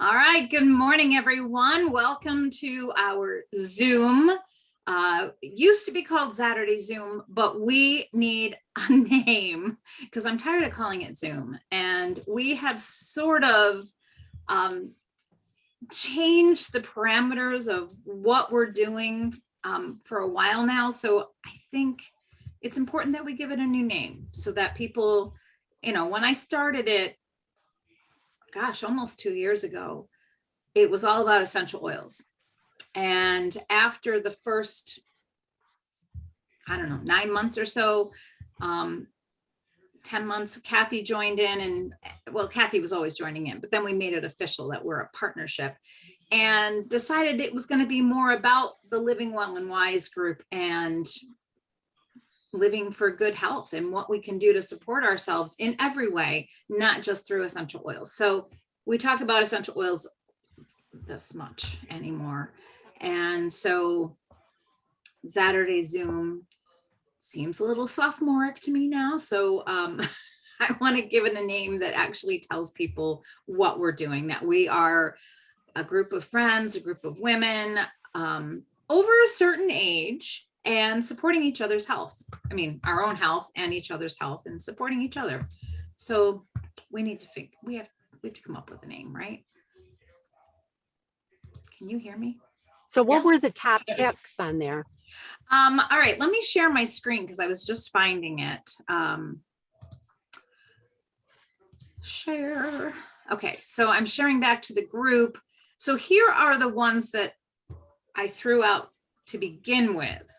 All right, good morning, everyone. Welcome to our Zoom. It used to be called Saturday Zoom, but we need a name because I'm tired of calling it Zoom. And we have sort of changed the parameters of what we're doing for a while now. So I think it's important that we give it a new name so that people, when I started it, gosh, almost 2 years ago, it was all about essential oils. And after the first, 9 months or so, 10 months, Kathy joined in, and Kathy was always joining in, but then we made it official that we're a partnership and decided it was going to be more about the Living Well and Wise group and living for good health and what we can do to support ourselves in every way, not just through essential oils. So we talk about essential oils this much anymore. And so Saturday Zoom seems a little sophomoric to me now. So I want to give it a name that actually tells people what we're doing, that we are a group of friends, a group of women over a certain age, and supporting each other's health. I mean, our own health and each other's health, and supporting each other. So we need to we have to come up with a name, right? Can you hear me? So what were the top picks on there? All right, let me share my screen because I was just finding it. Share. Okay, so I'm sharing back to the group. So here are the ones that I threw out to begin with.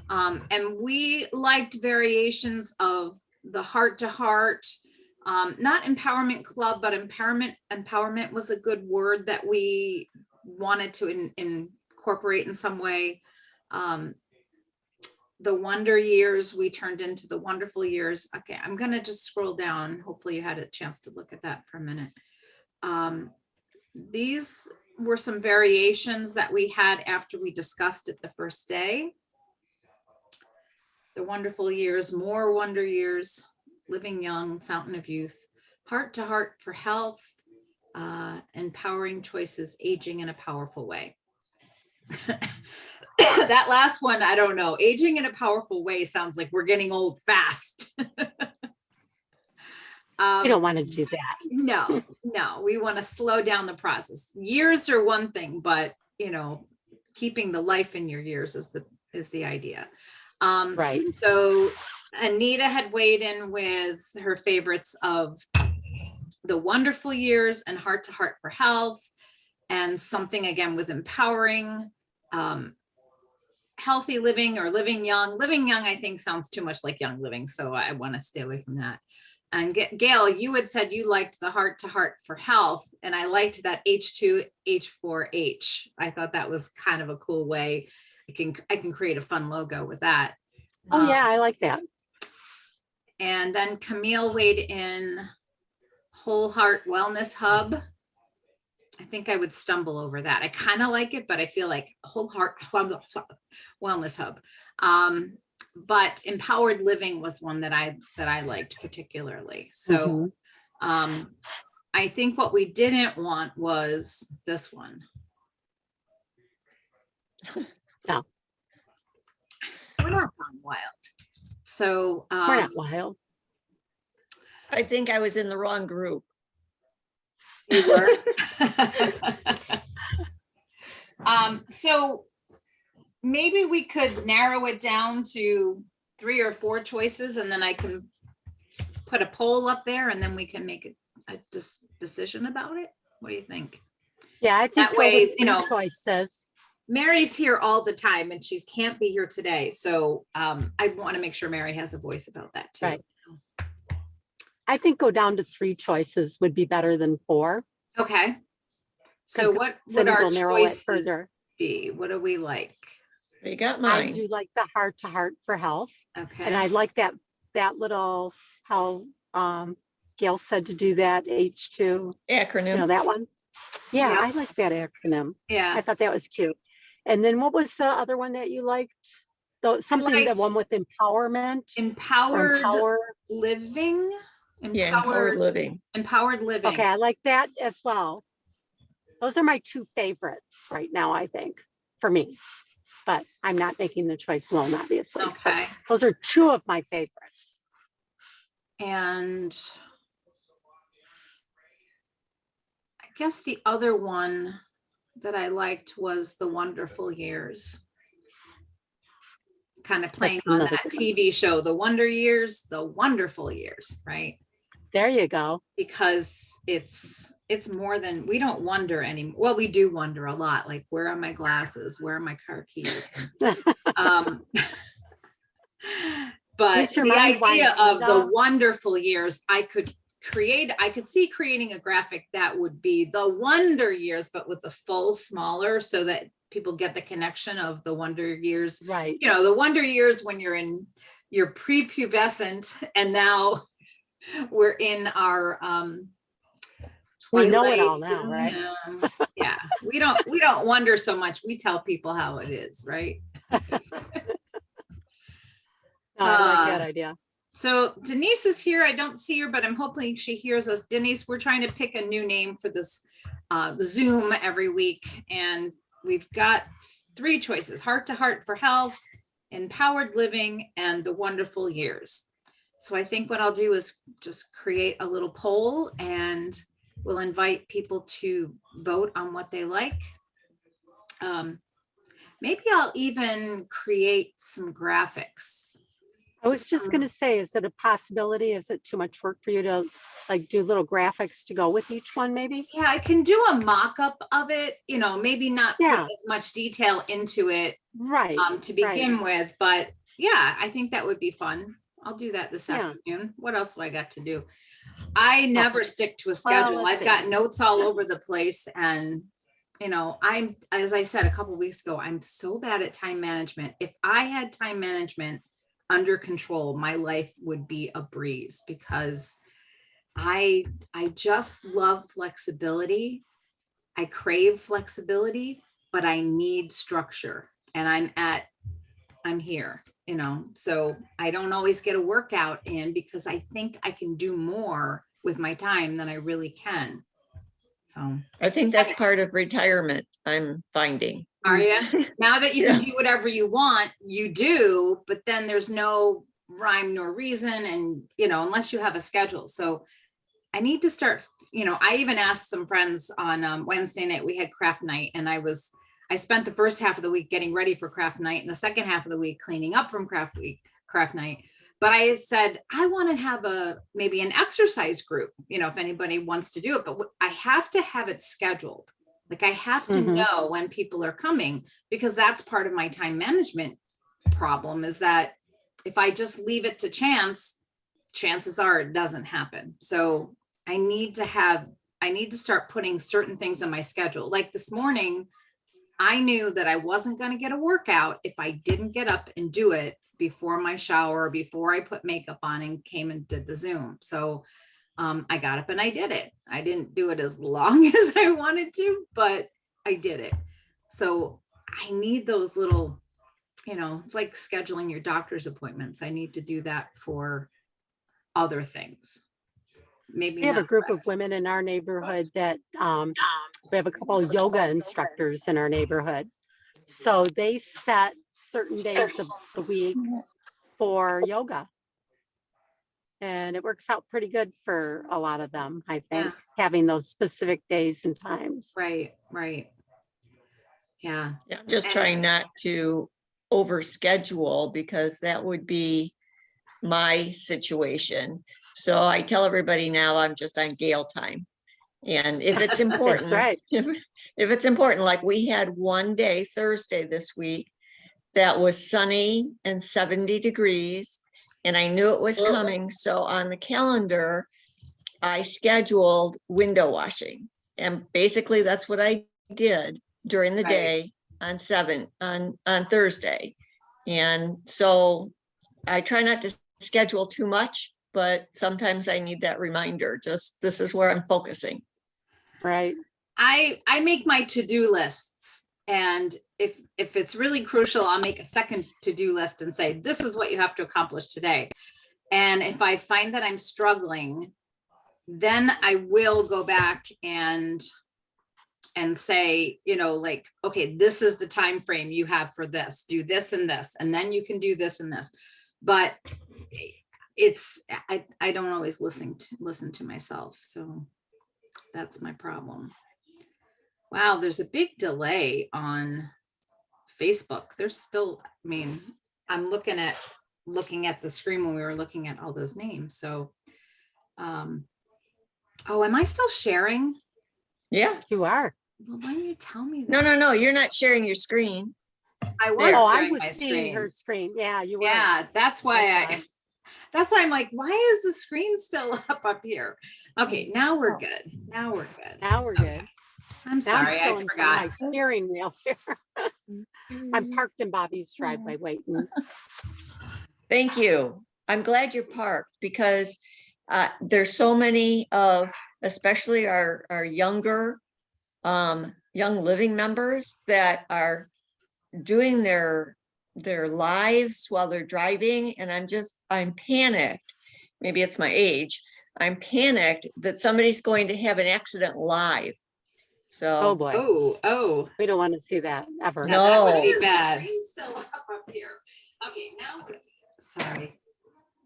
And we liked variations of the Heart to Heart, not Empowerment Club, but empowerment was a good word that we wanted to incorporate in some way. The Wonder Years, we turned into the Wonderful Years. Okay, I'm gonna just scroll down. Hopefully you had a chance to look at that for a minute. These were some variations that we had after we discussed it the first day. The Wonderful Years, More Wonder Years, Living Young, Fountain of Youth, Heart to Heart for Health, Empowering Choices, Aging in a Powerful Way. That last one, I don't know. Aging in a Powerful Way sounds like we're getting old fast. We don't want to do that. No, we want to slow down the process. Years are one thing, but keeping the life in your years is the idea. Right. So Anita had weighed in with her favorites of the Wonderful Years and Heart to Heart for Health, and something again with empowering, healthy living, or living young. Living young, I think, sounds too much like young living, so I want to stay away from that. And Gail, you had said you liked the Heart to Heart for Health, and I liked that H2H4H. I thought that was kind of a cool way. I can create a fun logo with that. Oh yeah, I like that. And then Camille weighed in Whole Heart Wellness Hub. I think I would stumble over that. I kind of like it, but I feel like Whole Heart Wellness Hub. But Empowered Living was one that I liked particularly. So I think what we didn't want was this one. No. We're not gone wild. So we're not wild. I think I was in the wrong group. You were. So maybe we could narrow it down to 3 or 4 choices, and then I can put a poll up there, and then we can make a decision about it. What do you think? Yeah, I think that way, choices. Mary's here all the time, and she can't be here today. So I want to make sure Mary has a voice about that too. Right. So. I think go down to 3 choices would be better than 4. Okay. So what would our choices be? What do we like? You got mine. I do like the Heart to Heart for Health. Okay. And I like that little, how Gail said to do that H2 acronym. That one. Yeah, I like that acronym. Yeah. I thought that was cute. And then what was the other one that you liked? The one with empowerment. Empowered Living. Empowered Living. Empowered Living. Okay, I like that as well. Those are my two favorites right now, I think, for me. But I'm not making the choice alone, obviously. But Okay. those are two of my favorites. And I guess the other one that I liked was The Wonderful Years. Kind of playing That's on another that good one. TV show, The Wonder Years, The Wonderful Years, right? There you go. Because it's more than, we don't wonder anymore. Well, we do wonder a lot, like, where are my glasses? Where are my car keys? But Least your the mind idea wanders, of the Linda. wonderful years, I could see creating a graphic that would be the wonder years, but with the full smaller, so that people get the connection of the wonder years. Right. You know, the wonder years when you're in your prepubescent, and now we're in our We know it all twilight, now, right? yeah, we don't wonder so much. We tell people how it is, right? No, I like that idea. So Denise is here. I don't see her, but I'm hoping she hears us. Denise, we're trying to pick a new name for this Zoom every week. And we've got 3 choices: Heart to Heart for Health, Empowered Living, and The Wonderful Years. So I think what I'll do is just create a little poll, and we'll invite people to vote on what they like. Maybe I'll even create some graphics. I was just going to say, is it a possibility? Is it too much work for you to like do little graphics to go with each one, maybe? Yeah, I can do a mock-up of it, you know, maybe not put Yeah. as much detail into it Right. to begin with, but yeah, I think that would be fun. I'll do that this Yeah. afternoon. What else do I got to do? I never stick to a schedule. let's I've see. got notes all over the place, and you know, as I said a couple weeks ago, I'm so bad at time management. If I had time management under control, my life would be a breeze, because I just love flexibility. I crave flexibility, but I need structure, and I'm here, you know, so I don't always get a workout in, because I think I can do more with my time than I really can. So, I think that's part of retirement, I'm finding. are you? Now that you can Yeah. do whatever you want, you do, but then there's no rhyme nor reason, and, you know, unless you have a schedule. So I need to start, you know, I even asked some friends on Wednesday night, we had craft night, and I spent the first half of the week getting ready for craft night, and the second half of the week cleaning up from craft night. But I said, I want to have maybe an exercise group, you know, if anybody wants to do it, but I have to have it scheduled. Like, I have to Mhm. know when people are coming, because that's part of my time management problem, is that if I just leave it to chance, chances are it doesn't happen. So I need to start putting certain things in my schedule. Like this morning, I knew that I wasn't going to get a workout if I didn't get up and do it before my shower, before I put makeup on and came and did the Zoom. So I got up and I did it. I didn't do it as long as I wanted to, but I did it. So I need those little, you know, it's like scheduling your doctor's appointments. I need to do that for other things. Maybe We have a not group of sex. women in our neighborhood that we have a couple of yoga instructors in our neighborhood. So they set certain days of the week for yoga. And it works out pretty good for a lot of them, I think, Yeah. having those specific days and times. Right. Yeah. Yeah, I'm just trying not to overschedule, because that would be my situation. So I tell everybody now I'm just on Gale time. And if it's important, That's right. if it's important, like we had one day, Thursday this week, that was sunny and 70 degrees, and I knew it was coming. So on the calendar, I scheduled window washing. And basically that's what I did during the Right. day on Thursday. And so I try not to schedule too much, but sometimes I need that reminder, just this is where I'm focusing. Right. I make my to-do lists, and if it's really crucial, I'll make a second to-do list and say, this is what you have to accomplish today. And if I find that I'm struggling, then I will go back and and say, like, okay, this is the time frame you have for this, do this, and then you can do this and this. But I don't always listen to myself. So that's my problem. Wow, there's a big delay on Facebook. There's still, I'm looking at the screen when we were looking at all those names. So, oh, am I still sharing? Yeah. You are. Well, why don't you tell me that? No, you're not sharing your screen. I was There. Oh, I sharing was my seeing screen. her screen. Yeah, you were. Yeah, that's why That's that's why I'm like, why is the screen still up here? Okay, now we're good. Now we're good. Now we're Okay. good. I'm Now I'm sorry, still I in front of forgot. my steering wheel here. I'm parked in Bobby's driveway waiting. Thank you. I'm glad you're parked because there's so many of, especially our younger, young living members that are doing their lives while they're driving. And I'm panicked. Maybe it's my age. I'm panicked that somebody's going to have an accident live. Oh So, boy, Oh, we don't want to see that ever. yeah, that would No. be bad. Still up here. Okay, now, sorry.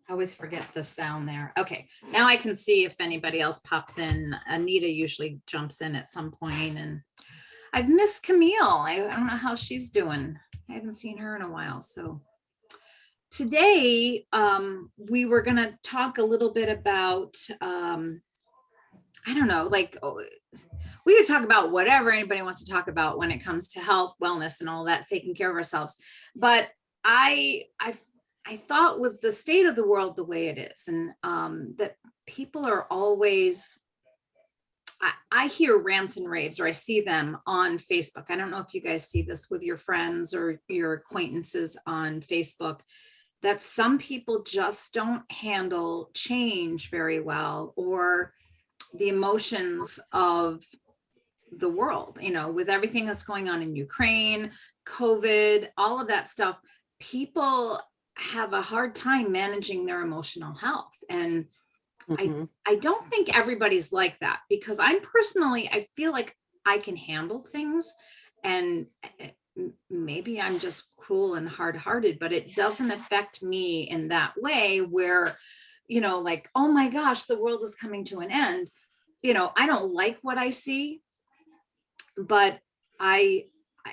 I always forget the sound there. Okay, now I can see if anybody else pops in. Anita usually jumps in at some point, and I've missed Camille. I don't know how she's doing. I haven't seen her in a while. So today, we were going to talk a little bit about, I don't know, like, we could talk about whatever anybody wants to talk about when it comes to health, wellness, and all that, taking care of ourselves. But I thought with the state of the world the way it is, and that people are always, I hear rants and raves, or I see them on Facebook. I don't know if you guys see this with your friends or your acquaintances on Facebook, that some people just don't handle change very well, or the emotions of the world, with everything that's going on in Ukraine, COVID, all of that stuff. People have a hard time managing their emotional health. And Mhm. I don't think everybody's like that, because I feel like I can handle things, and maybe I'm just cruel and hard-hearted, but it doesn't affect me in that way where, like, oh my gosh, the world is coming to an end. I don't like what I see, but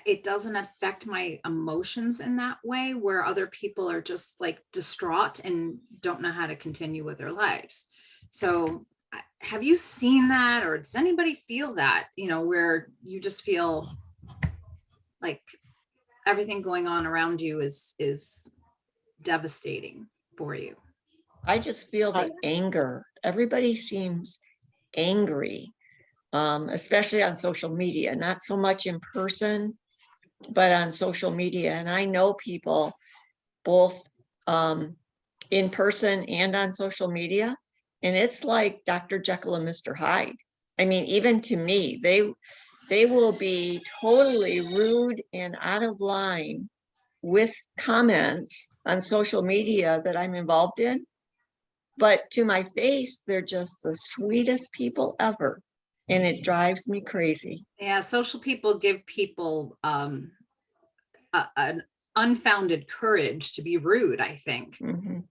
it doesn't affect my emotions in that way, where other people are just like distraught and don't know how to continue with their lives. So have you seen that, or does anybody feel that, where you just feel like everything going on around you is devastating for you? I just feel the anger. Everybody seems angry, especially on social media, not so much in person, but on social media. And I know people both in person and on social media. And it's like Dr. Jekyll and Mr. Hyde. I mean, even to me, they will be totally rude and out of line with comments on social media that I'm involved in. But to my face, they're just the sweetest people ever. And it drives me crazy. Yeah, social people give people an unfounded courage to be rude, I think. Mhm.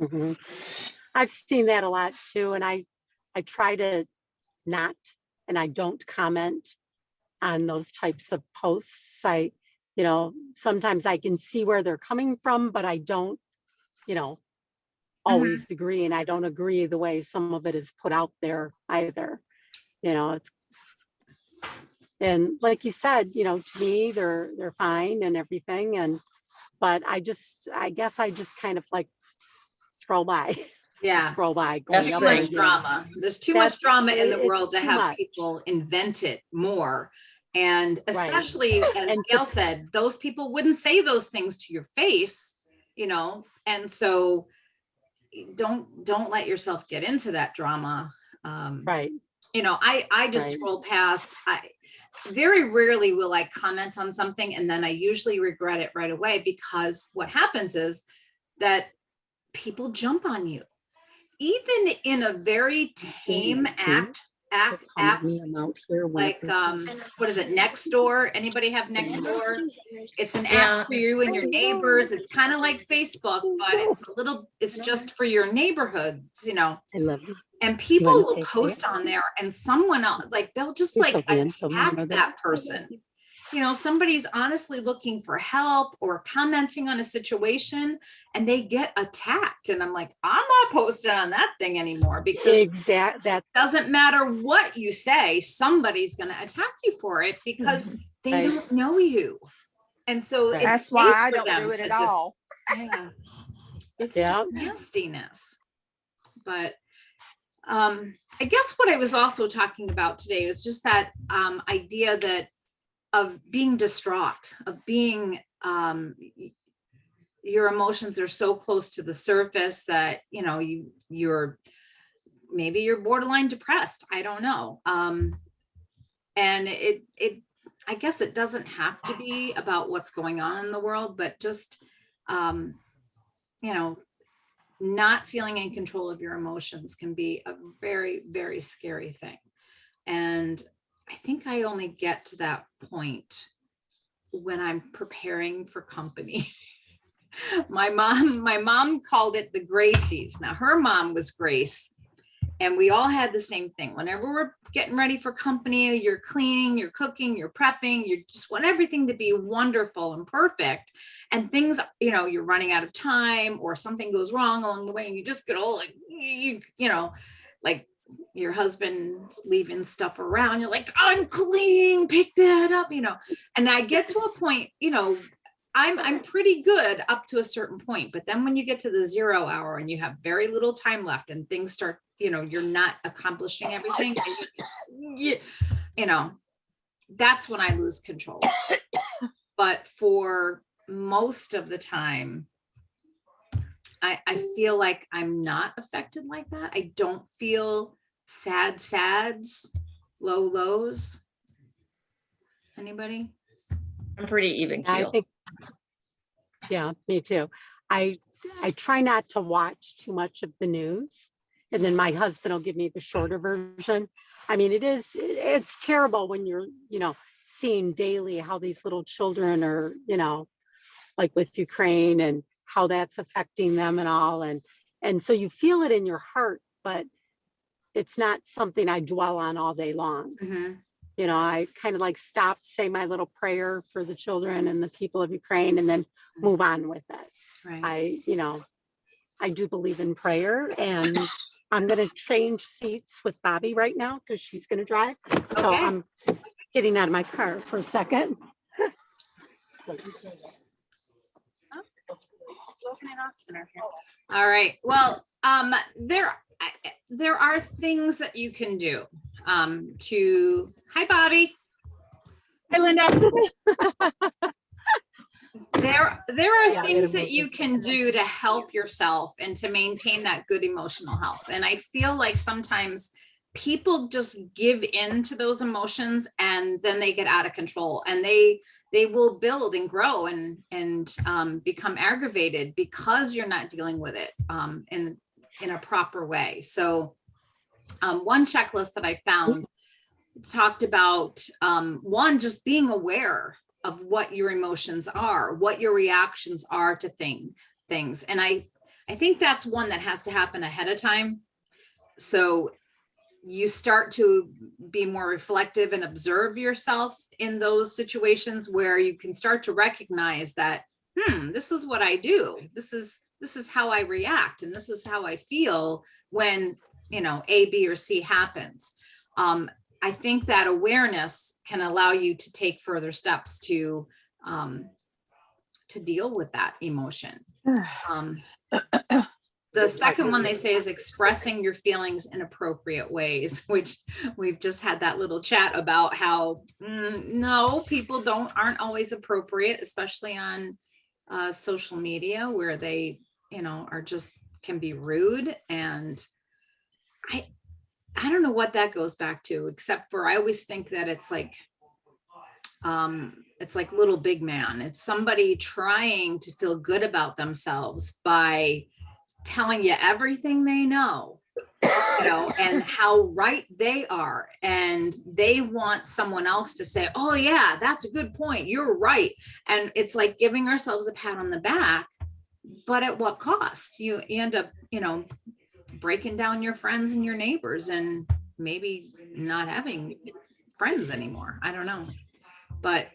Mhm. I've seen that a lot too, and I try to not, and I don't comment on those types of posts. Sometimes I can see where they're coming from, but I don't, always agree, and I don't agree the way some of it is put out there either. It's, and like you said, to me, they're fine and everything, but I guess I just kind of like scroll by. Yeah. Scroll by. That's Too the much drama. There's too much drama in the it's world to too have much. people invent it more. And Right. especially, as And Gail said, those people wouldn't say those things to your face, and so don't let yourself get into that drama. Right. I just Right. scroll past. Very rarely will I comment on something, and then I usually regret it right away, because what happens is that people jump on you, even in a very tame act app Me amount here. like, what is it, Nextdoor? Anybody have Nextdoor? It's an Yeah. app for you and your neighbors. It's kind of like Facebook, but it's just for your neighborhoods, you know. I love you. And people wanna will say post on there and someone else, like, they'll just You're like so handsome, you know attack that? that person. You know, somebody's honestly looking for help or commenting on a situation and they get attacked. And I'm like, I'm not posting on that thing anymore because Exact, that, doesn't matter what you say, somebody's going to attack you for it because they Right. don't know you. And so Right. it's That's why safe I for don't them do it to at just- all. Yeah. It's Yeah. just nastiness. But I guess what I was also talking about today was just that idea that of being distraught, of being your emotions are so close to the surface that, you know, you're maybe you're borderline depressed. I don't know. And it I guess it doesn't have to be about what's going on in the world, but just you know, not feeling in control of your emotions can be a very, very scary thing. And I think I only get to that point when I'm preparing for company. My mom called it the Gracies. Now her mom was Grace, and we all had the same thing. Whenever we're getting ready for company, you're cleaning, you're cooking, you're prepping, you just want everything to be wonderful and perfect. And things, you know, you're running out of time or something goes wrong along the way and you just get all like, you know, like your husband's leaving stuff around. You're like, I'm clean, pick that up, you know. And I get to a point, you know, I'm pretty good up to a certain point, but then when you get to the 0 hour and you have very little time left and things start, you know, you're not accomplishing everything, and you know, that's when I lose control. But for most of the time, I feel like I'm not affected like that. I don't feel sads, lows. Anybody? I'm pretty even I keel. think, yeah, me too. I try not to watch too much of the news. And then my husband will give me the shorter version. I mean, it's terrible when you're, you know, seeing daily how these little children are, you know, like with Ukraine and how that's affecting them and all. And so you feel it in your heart, but it's not something I dwell on all day long. Mhm. You know, I kind of like stop, say my little prayer for the children and the people of Ukraine, and then move on with it. Right. You know, I do believe in prayer, and I'm going to change seats with Bobby right now because she's going to drive. So Okay. I'm getting out of my car for a second. All right. Well, there are things that you can do to, hi, Bobby. Hey, Linda. There are Yeah, things it'll that you can do to help yourself and to maintain that good emotional health. And I feel like sometimes people just give in to those emotions and then they get out of control and they will build and grow and become aggravated because you're not dealing with it in a proper way. So one checklist that I found talked about one, just being aware of what your emotions are, what your reactions are to things. And I think that's one that has to happen ahead of time. So you start to be more reflective and observe yourself in those situations where you can start to recognize that, this is what I do. This is how I react. And this is how I feel when, you know, A, B, or C happens. I think that awareness can allow you to take further steps to deal with that emotion. The second one they say is expressing your feelings in appropriate ways, which we've just had that little chat about how no, people aren't always appropriate, especially on social media where they, you know, can be rude. And I don't know what that goes back to, except for I always think that it's like little big man. It's somebody trying to feel good about themselves by telling you everything they know you know, and how right they are. And they want someone else to say, oh yeah, that's a good point. You're right. And it's like giving ourselves a pat on the back, but at what cost? You end up, you know, breaking down your friends and your neighbors and maybe not having friends anymore. I don't know. But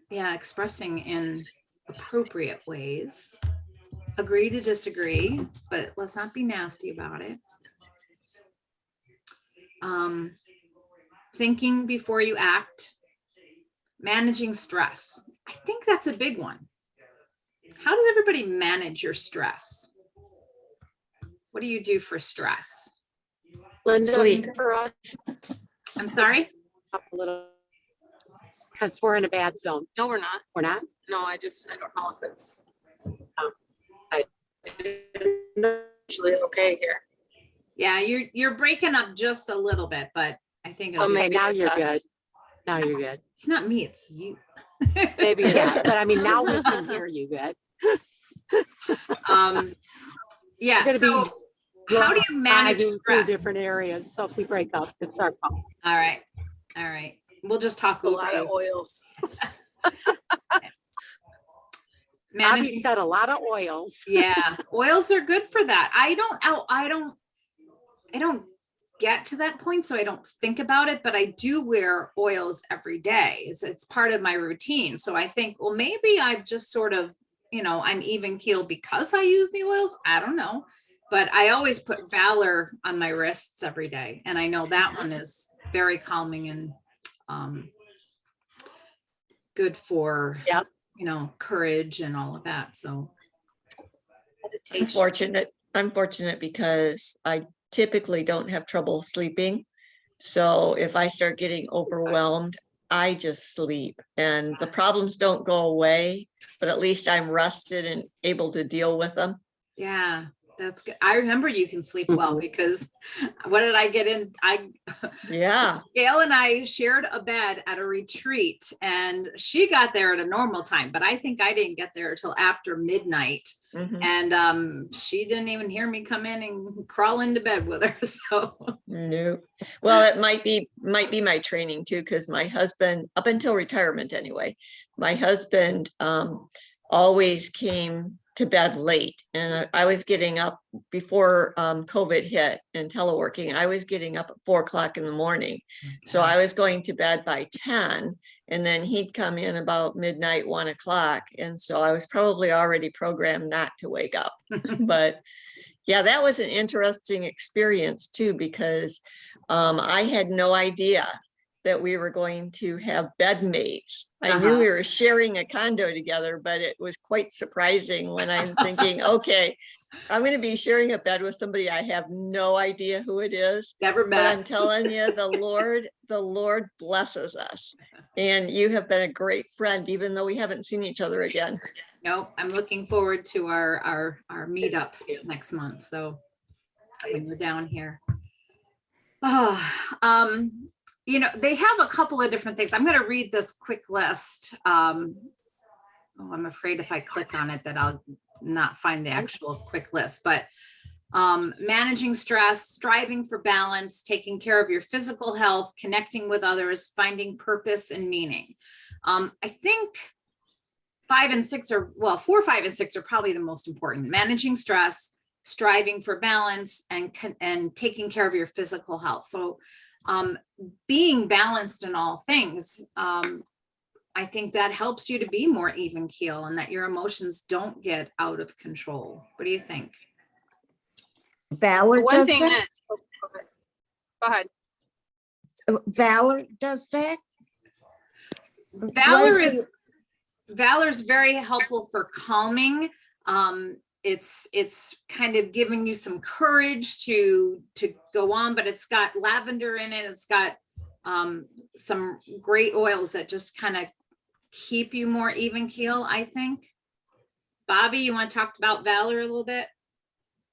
yeah, expressing in appropriate ways. Agree to disagree, but let's not be nasty about it. Thinking before you act, managing stress. I think that's a big one. How does everybody manage your stress? What do you do for stress? Linda, Sleep. for us, I'm sorry? up a little, because we're in a bad zone. No, we're not. We're not? No, I don't know if it's I- usually okay here. Yeah, you're breaking up just a little bit, but I think So it'll do. Okay, maybe now it's you're us. good. Now you're good. It's not me, it's you. Maybe Yeah, but I mean, now we can hear you good. Yeah, We're gonna so how do you manage Driving through stress? different areas, so if we break up, it's our fault. All right, we'll just talk A over lot of you. oils. Bobby Managing, said a lot of oils. yeah, oils are good for that. I don't get to that point, so I don't think about it, but I do wear oils every day. It's part of my routine. So I think, well, maybe I've just sort of, you know, I'm even keeled because I use the oils. I don't know. But I always put Valor on my wrists every day. And I know that one is very calming and good for, Yep. you know, courage and all of that. So Meditation. I'm fortunate because I typically don't have trouble sleeping. So if I start getting overwhelmed, I just sleep and the problems don't go away, but at least I'm rested and able to deal with them. yeah, that's good. I remember you can sleep well because what did I get in? Yeah. Gail and I shared a bed at a retreat and she got there at a normal time, but I think I didn't get there until after midnight. Mhm. And she didn't even hear me come in and crawl into bed with her. So No. Well, it might be my training too, because my husband, up until retirement anyway, my husband always came to bed late, and I was getting up before COVID hit and teleworking. I was getting up at 4 o'clock in the morning, so I was going to bed by 10, and then he'd come in about midnight, 1 o'clock, and so I was probably already programmed not to wake up. But yeah, that was an interesting experience too, because I had no idea that we were going to have bed mates. I knew we were sharing a condo together, but it was quite surprising when I'm thinking, okay, I'm going to be sharing a bed with somebody I have no idea who it is. never But I'm met. telling you, the Lord blesses us. And you have been a great friend, even though we haven't seen each other again. Nope, I'm looking forward to our meetup next month. So when you're down here. Oh, you know, they have a couple of different things. I'm going to read this quick list. Oh, I'm afraid if I click on it that I'll not find the actual quick list, but managing stress, striving for balance, taking care of your physical health, connecting with others, finding purpose and meaning. I think 5 and 6 are, well, 4, 5, and 6 are probably the most important. Managing stress, striving for balance, and taking care of your physical health. So being balanced in all things, I think that helps you to be more even keel and that your emotions don't get out of control. What do you think? Valor One does thing that? that, go ahead. Valor does that? Valor's very helpful for calming. It's kind of giving you some courage to go on, but it's got lavender in it. It's got some great oils that just kind of keep you more even keel, I think. Bobby, you want to talk about Valor a little bit?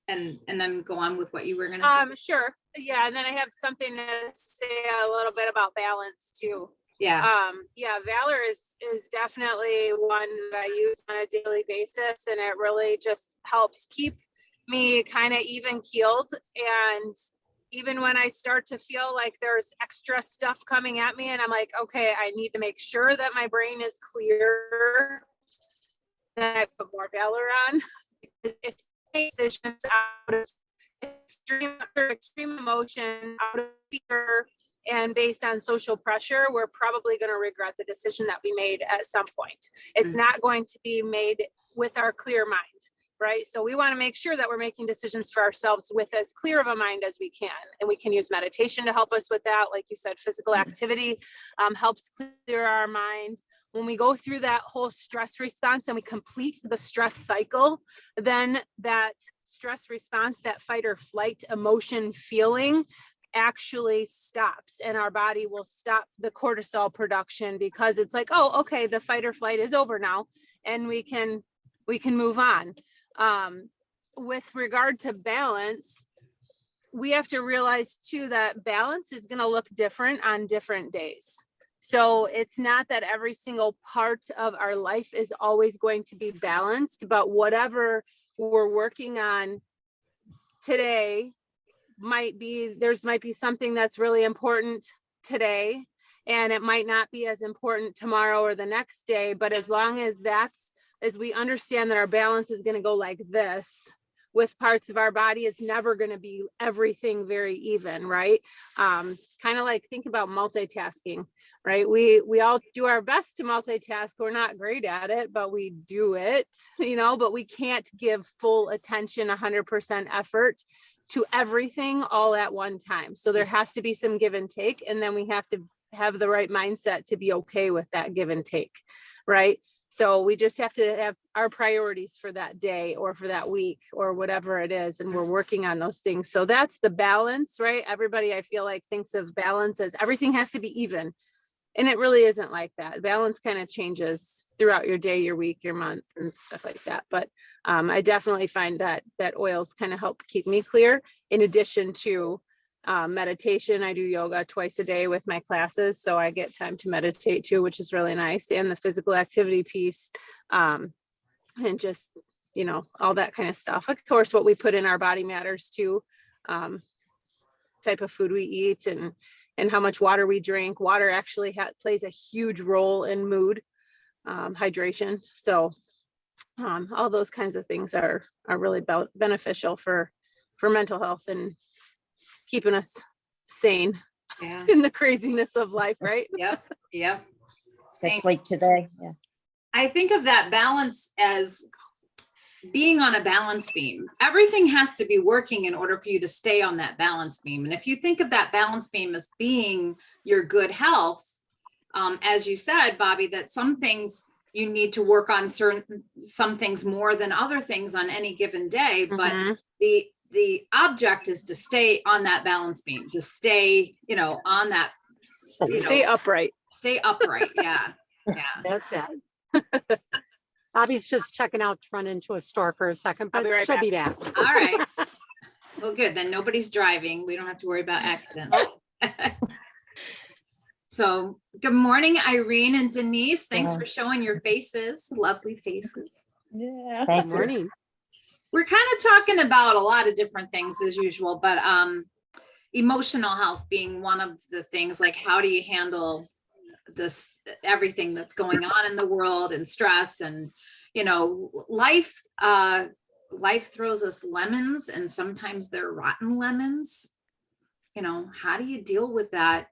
And then go on with what you were going to say. Sure. Yeah, and then I have something to say a little bit about balance too. Yeah. Yeah, Valor is definitely one that I use on a daily basis, and it really just helps keep me kind of even keeled. And even when I start to feel like there's extra stuff coming at me and I'm like, okay, I need to make sure that my brain is clear, then I put more Valor on. If you make decisions out of extreme emotion, out of fear, and based on social pressure, we're probably going to regret the decision that we made at some point. It's not going to be made with our clear mind, right? So we want to make sure that we're making decisions for ourselves with as clear of a mind as we can. And we can use meditation to help us with that. Like you said, physical activity helps clear our mind. When we go through that whole stress response and we complete the stress cycle, then that stress response, that fight or flight emotion feeling actually stops, and our body will stop the cortisol production, because it's like, oh, okay, the fight or flight is over now, and we can move on. With regard to balance, we have to realize too that balance is going to look different on different days. So it's not that every single part of our life is always going to be balanced, but whatever we're working on today might be something that's really important today, and it might not be as important tomorrow or the next day. But as long as we understand that our balance is going to go like this with parts of our body, it's never going to be everything very even, right? Kind of like, think about multitasking, right? We all do our best to multitask. We're not great at it, but we do it, but we can't give full attention, 100% effort to everything all at one time. So there has to be some give and take, and then we have to have the right mindset to be okay with that give and take, right? So we just have to have our priorities for that day or for that week or whatever it is, and we're working on those things. So that's the balance, right? Everybody, I feel like, thinks of balance as everything has to be even, and it really isn't like that. Balance kind of changes throughout your day, your week, your month, and stuff like that. But I definitely find that oils kind of help keep me clear. In addition to meditation, I do yoga twice a day with my classes, so I get time to meditate too, which is really nice. And the physical activity piece, and just, all that kind of stuff. Of course, what we put in our body matters too. Type of food we eat and how much water we drink. Water actually plays a huge role in mood, hydration. So all those kinds of things are really beneficial for mental health and keeping us sane Yeah. in the craziness of life, right? Yep. Especially today, yeah. I think of that balance as being on a balance beam. Everything has to be working in order for you to stay on that balance beam. And if you think of that balance beam as being your good health, as you said, Bobby, that some things you need to work on some things more than other things on any given day, but the object is to stay on that balance beam, to stay, on that, Stay upright. Stay upright. Yeah. That's it. Bobby's just checking out to run into a store for a second, I'll but be right she'll back. be back. All right. Well, good. Then nobody's driving. We don't have to worry about accidents. So good morning, Irene and Denise. Thanks for showing your faces, lovely faces. Yeah. Good morning. We're kind of talking about a lot of different things as usual, but emotional health being one of the things. Like, how do you handle everything that's going on in the world, and stress, and life throws us lemons, and sometimes they're rotten lemons. How do you deal with that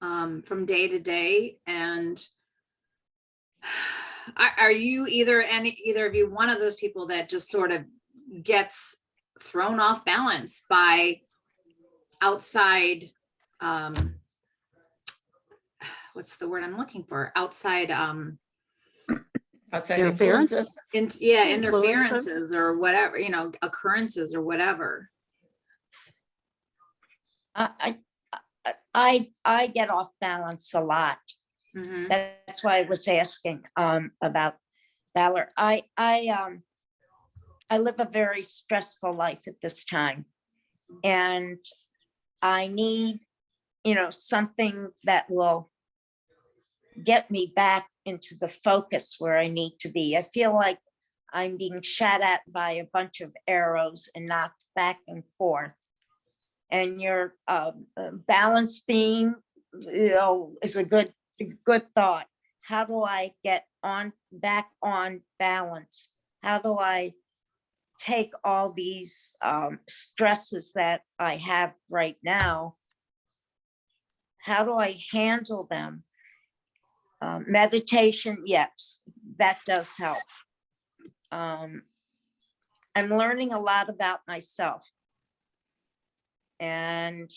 from day to day? And are you either of you one of those people that just sort of gets thrown off balance by outside, what's the word I'm looking for? Outside Outside Interference? influences. interferences or whatever, occurrences or whatever. I get off balance a lot. Mhm. That's why I was asking about Valor. I live a very stressful life at this time, and I need, something that will get me back into the focus where I need to be. I feel like I'm being shot at by a bunch of arrows and knocked back and forth. And your balance beam, is a good thought. How do I get back on balance? How do I take all these stresses that I have right now? How do I handle them? Meditation, yes, that does help. I'm learning a lot about myself. And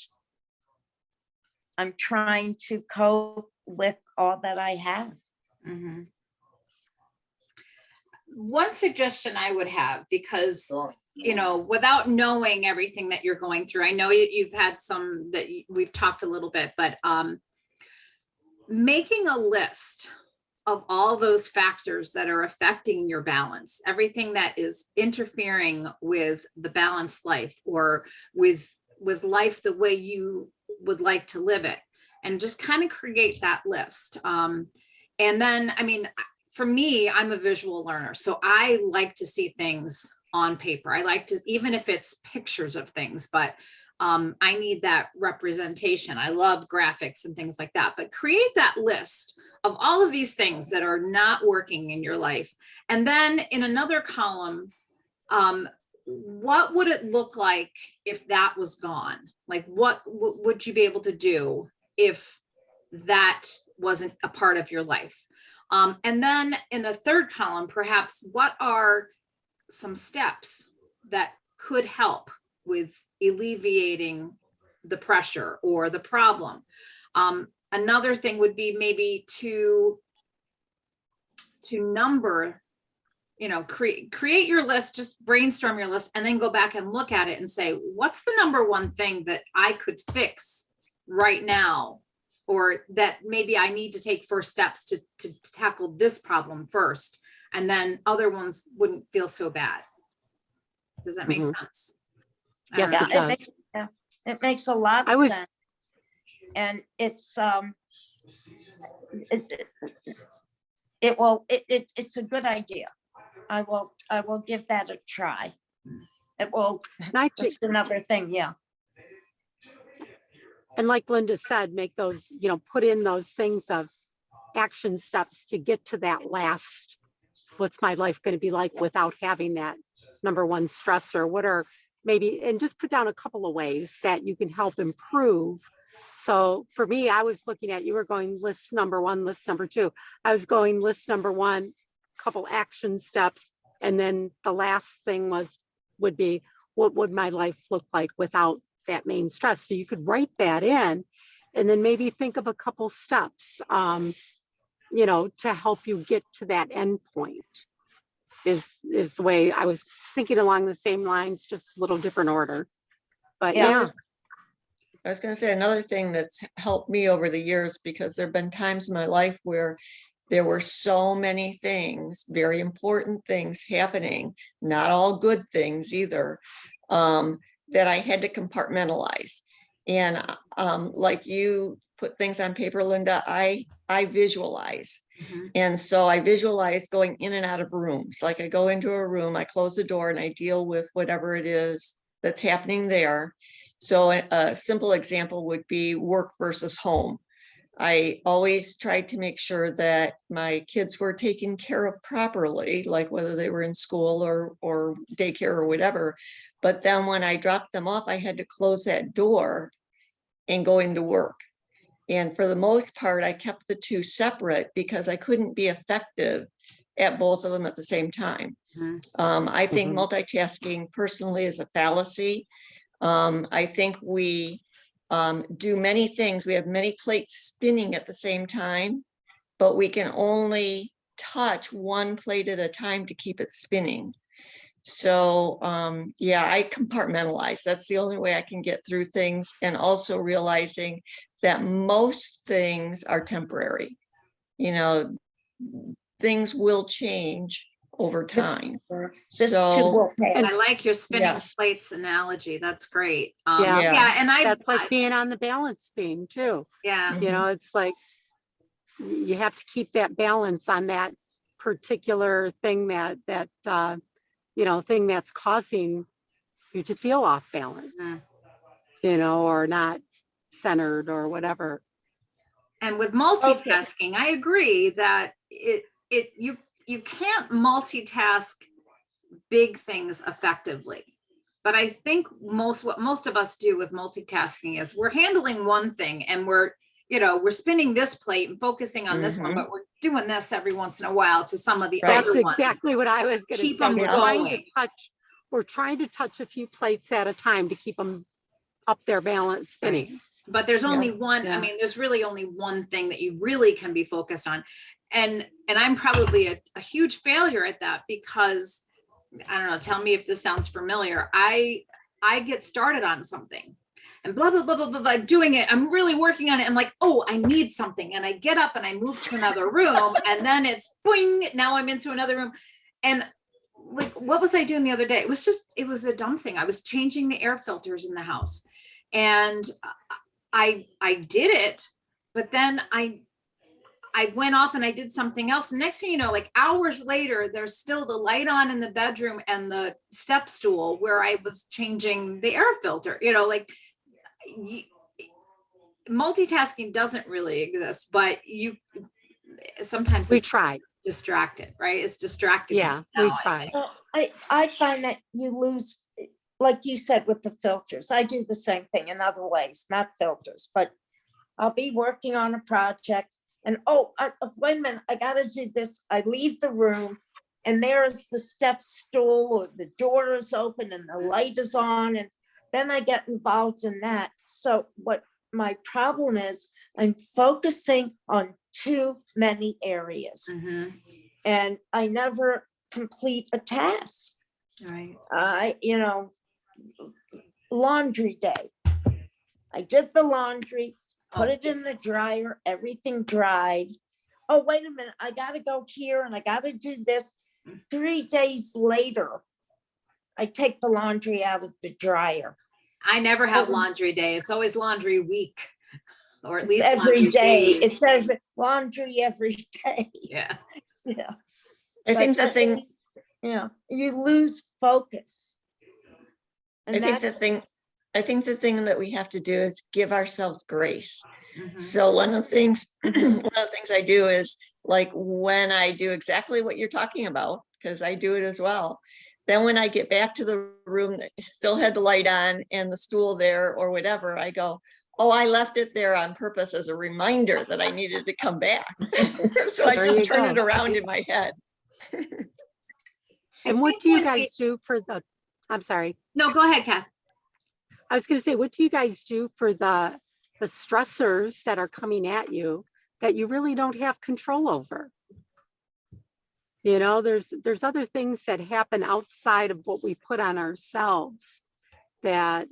I'm trying to cope with all that I have. Mhm. One suggestion I would have, because, you know, without knowing everything that you're going through, I know you've had some that we've talked a little bit, but making a list of all those factors that are affecting your balance, everything that is interfering with the balanced life or with life the way you would like to live it, and just kind of create that list. And then, I mean, for me, I'm a visual learner, so I like to see things on paper. I like to, even if it's pictures of things, but I need that representation. I love graphics and things like that, but create that list of all of these things that are not working in your life. And then in another column, what would it look like if that was gone? Like, what would you be able to do if that wasn't a part of your life? And then in the third column, perhaps, what are some steps that could help with alleviating the pressure or the problem? Another thing would be maybe to number, you know, create your list, just brainstorm your list, and then go back and look at it and say, what's the number one thing that I could fix right now, or that maybe I need to take first steps to tackle this problem first, and then other ones wouldn't feel so bad. Does that make sense? I don't Yes, know. it does. It makes a lot I of was- sense. And it's it's a good idea. I will give that a try. It will, And I think, just another thing, yeah. and like Linda said, make those, you know, put in those things of action steps to get to that last, what's my life going to be like without having that number one stressor? What are maybe, and just put down a couple of ways that you can help improve. So for me, I was looking at, you were going list number one, list number two. I was going list number one, couple action steps. And then the last thing would be, what would my life look like without that main stress? So you could write that in, and then maybe think of a couple steps, you know, to help you get to that end point. Is the way I was thinking, along the same lines, just a little different order. But yeah. I was going to say another thing that's helped me over the years, because there have been times in my life where there were so many things, very important things happening, not all good things either, that I had to compartmentalize. And like you put things on paper, Linda, I visualize. Mhm. And so I visualize going in and out of rooms. Like I go into a room, I close the door, and I deal with whatever it is that's happening there. So a simple example would be work versus home. I always tried to make sure that my kids were taken care of properly, like whether they were in school or daycare or whatever. But then when I dropped them off, I had to close that door and go into work. And for the most part, I kept the two separate because I couldn't be effective at both of them at the same time. I think multitasking personally is a fallacy. I think we do many things. We have many plates spinning at the same time, but we can only touch one plate at a time to keep it spinning. So yeah, I compartmentalize. That's the only way I can get through things. And also realizing that most things are temporary. You know, things will change over time. This too So will pass. I like your spinning Yes. plates analogy. That's great. Yeah. Yeah, and That's like being on the balance beam too. yeah. You know, it's like you have to keep that balance on that particular thing thing that's causing you to feel off balance, or not centered or whatever. And with multitasking, I agree that you can't multitask big things effectively. But I think what most of us do with multitasking is we're handling one thing and we're spinning this plate and focusing on this one, but we're doing this every once in a while to some of the Right. other That's ones. exactly what I was going to Keep say. them going. We're trying to touch a few plates at a time to keep them up their balance spinning. But there's only one, Yeah. I mean, there's really only one thing that you really can be focused on. And I'm probably a huge failure at that because, I don't know, tell me if this sounds familiar. I get started on something and blah, blah, blah, blah, blah, blah, doing it. I'm really working on it. I'm like, oh, I need something. And I get up and I move to another room and then it's boing, now I'm into another room. And like, what was I doing the other day? It was a dumb thing. I was changing the air filters in the house and I did it, but then I went off and I did something else. And next thing you know, like hours later, there's still the light on in the bedroom and the step stool where I was changing the air filter, multitasking doesn't really exist, but sometimes We it's try. distracted, right? It's distracting. Yeah, we now, try. Well, I find that you lose, like you said, with the filters. I do the same thing in other ways, not filters, but I'll be working on a project and, wait a minute, I gotta do this. I leave the room and there's the step stool or the door is open and the light is on. And then I get involved in that. So what my problem is, I'm focusing on too many areas Mhm. and I never complete a task. Right. Laundry day. I did the laundry, put Oh, it in the dryer, everything dried. Oh, wait a minute, I gotta go here and I gotta do this. 3 days later, I take the laundry out of the dryer. I never have Oh. laundry day. It's always laundry week, or at It's least every laundry day. days. It says laundry every day. Yeah. Yeah. I think the But, thing, you lose focus. And I think the that's- thing that we have to do is give ourselves grace. Mhm. So one of the things I do is like when I do exactly what you're talking about, because I do it as well. Then when I get back to the room that still had the light on and the stool there or whatever, I go, oh, I left it there on purpose as a reminder that I needed to come back. So I There you just turn it go. around in my head. And I what think do you when guys do for I'm sorry. No, go ahead, Kath. I was going to say, what do you guys do for the stressors that are coming at you that you really don't have control over? There's other things that happen outside of what we put on ourselves that,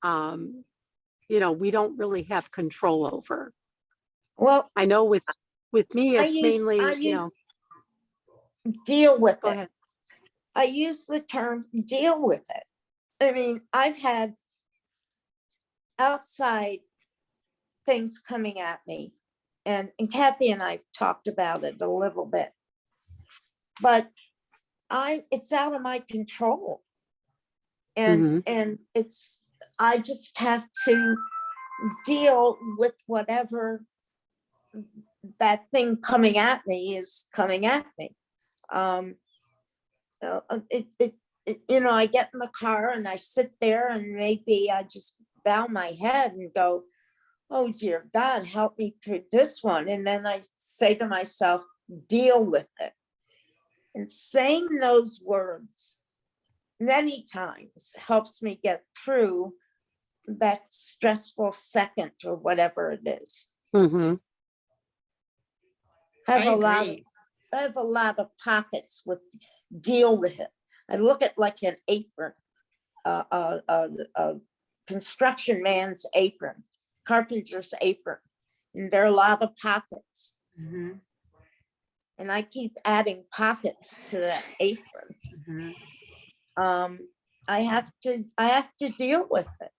we don't really have control over. Well, I know with me, I it's use mainly, deal with go it. ahead. I use the term deal with it. I mean, I've had outside things coming at me and Kathy and I've talked about it a little bit, but it's out of my control. And I just have to deal with whatever that thing coming at me is coming at me. I get in the car and I sit there and maybe I just bow my head and go, oh dear God, help me through this one. And then I say to myself, deal with it. And saying those words many times helps me get through that stressful second or whatever it is. Mm-hmm. I agree. I have a lot of pockets with deal with it. I look at like an apron, a construction man's apron, carpenter's apron, and there are a lot of pockets. Mhm. And I keep adding pockets to that apron. Mhm. I have to deal with it.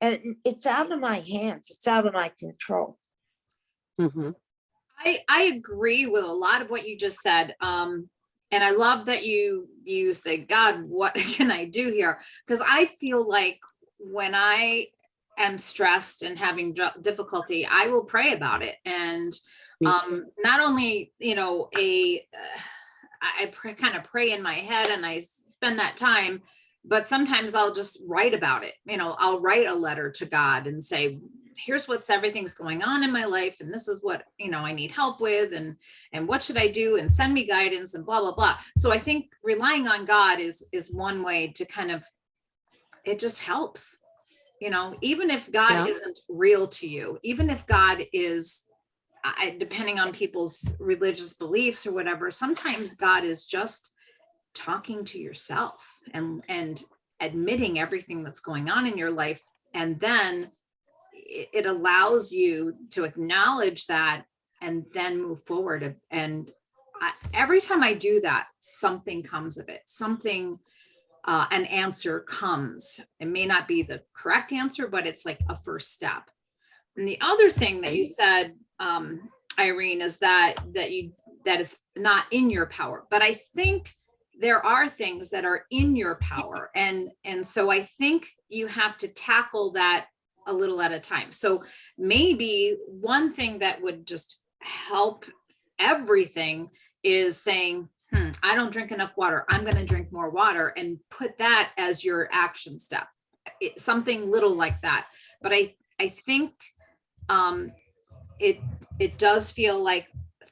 And it's out of my hands. It's out of my control. Mm-hmm. I agree with a lot of what you just said. And I love that you say, God, what can I do here? Because I feel like when I am stressed and having difficulty, I will pray about it. And Me too. not only, I kind of pray in my head and I spend that time, but sometimes I'll just write about it. I'll write a letter to God and say, here's everything's going on in my life. And this is what, I need help with, and what should I do, and send me guidance, and blah, blah, blah. So I think relying on God is one way to kind of, it just helps, even if God Yeah. isn't real to you, even if God is, depending on people's religious beliefs or whatever, sometimes God is just talking to yourself and admitting everything that's going on in your life. And then it allows you to acknowledge that and then move forward. And every time I do that, something comes of it, an answer comes. It may not be the correct answer, but it's like a first step. And the other thing that you said, Irene, is that it's not in your power. But I think there are things that are in your power. And so I think you have to tackle that a little at a time. So maybe one thing that would just help everything is saying, I don't drink enough water. I'm going to drink more water, and put that as your action step. Something little like that. But I think it does feel like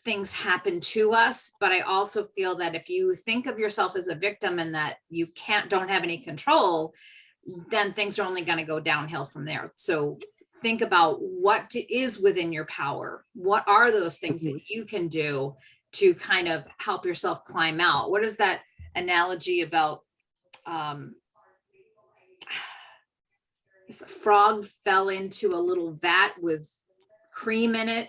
things happen to us, but I also feel that if you think of yourself as a victim and that you don't have any control, then things are only going to go downhill from there. So think about what is within your power. What are those things that you can do to kind of help yourself climb out? What is that analogy about? The frog fell into a little vat with cream in it,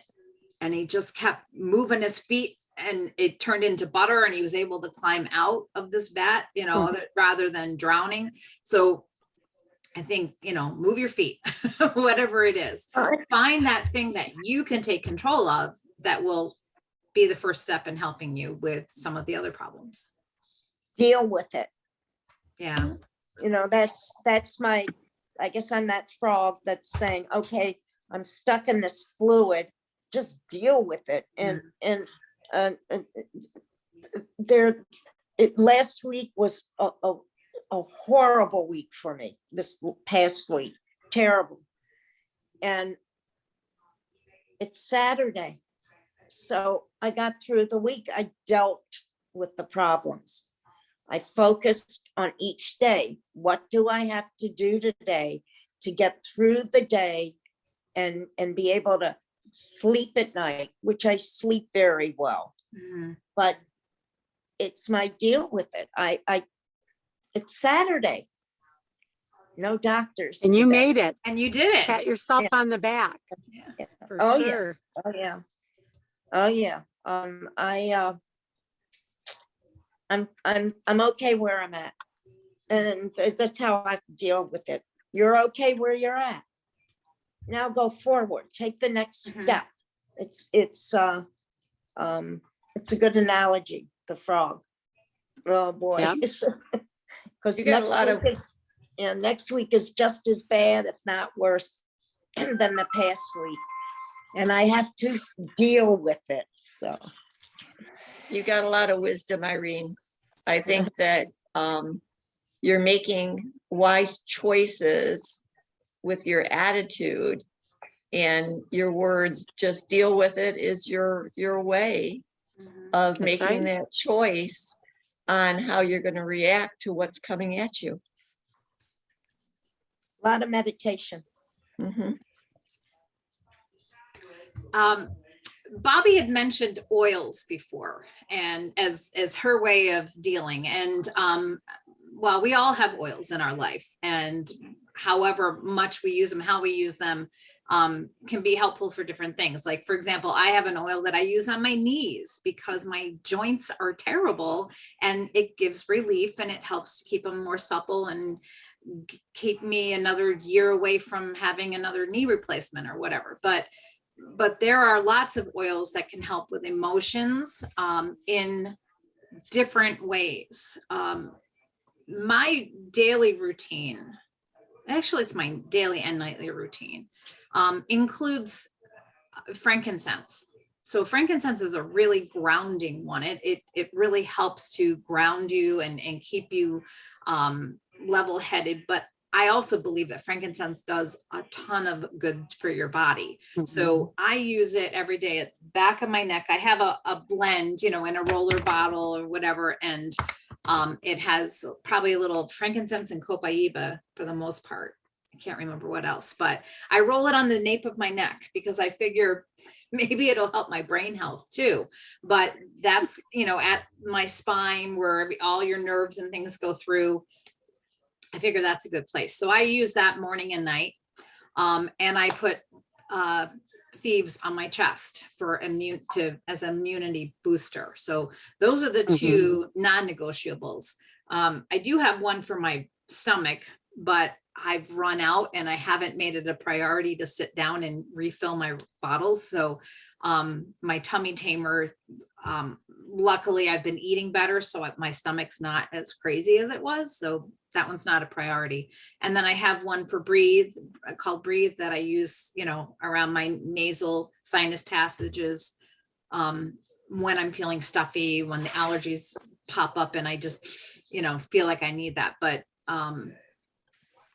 and he just kept moving his feet, and it turned into butter, and he was able to climb out of this vat, rather than drowning. So I think, move your feet, whatever it is. Find that thing that you can take control of that will be the first step in helping you with some of the other problems. Deal with it. Yeah. That's I guess I'm that frog that's saying, okay, I'm stuck in this fluid, just deal with it. Last week was a horrible week for me, this past week, terrible. And it's Saturday. So I got through the week. I dealt with the problems. I focused on each day. What do I have to do today to get through the day and be able to sleep at night, which I sleep very well. But it's my deal with it. It's Saturday. No doctors. And you today. made it. And you did it. Pat yourself on the back. Yeah. For Oh, sure. yeah. Oh yeah. I'm okay where I'm at. And that's how I deal with it. You're okay where you're at. Now go forward. Take the next step. It's a good analogy, the frog. Oh boy. Yep. Because You got a lot of- next week is just as bad, if not worse, than the past week. And I have to deal with it. So You got a lot of wisdom, Irene. I think that you're making wise choices with your attitude, and your words. Just deal with it is your way of That's making right. that choice on how you're going to react to what's coming at you. a lot of meditation. Mhm. Bobby had mentioned oils before, and as her way of dealing. And well, we all have oils in our life, and however much we use them, how we use them, can be helpful for different things. Like, for example, I have an oil that I use on my knees because my joints are terrible, and it gives relief, and it helps to keep them more supple and keep me another year away from having another knee replacement or whatever. But but there are lots of oils that can help with emotions in different ways. My daily routine, actually it's my daily and nightly routine, includes frankincense. So frankincense is a really grounding one. It really helps to ground you and keep you level headed. But I also believe that frankincense does a ton of good for your body. So I use it every day at the back of my neck. I have a blend, you know, in a roller bottle or whatever. And it has probably a little frankincense and copaiba for the most part. I can't remember what else, but I roll it on the nape of my neck because I figure maybe it'll help my brain health too. But that's, you know, at my spine where all your nerves and things go through. I figure that's a good place. So I use that morning and night. And I put thieves on my chest for as immunity booster. So those are the two non-negotiables. I do have one for my stomach, but I've run out and I haven't made it a priority to sit down and refill my bottles. So my tummy tamer, luckily I've been eating better, so my stomach's not as crazy as it was. So that one's not a priority. And then I have one for Breathe called Breathe that I use, you know, around my nasal sinus passages when I'm feeling stuffy, when the allergies pop up and I just, you know, feel like I need that. But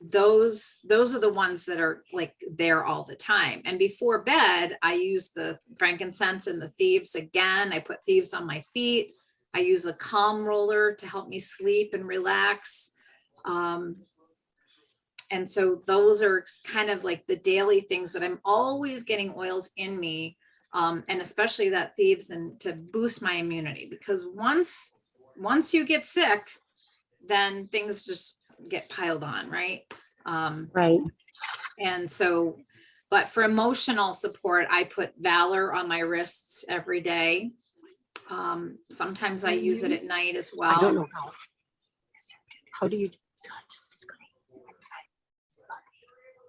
those are the ones that are like there all the time. And before bed, I use the frankincense and the thieves again. I put thieves on my feet. I use a calm roller to help me sleep and relax. And so those are kind of like the daily things that I'm always getting oils in me. And especially that thieves and to boost my immunity, because once you get sick, then things just get piled on, right? Right. And so, but for emotional support, I put Valor on my wrists every day. Sometimes I use it at night as well. I don't know how do you? Are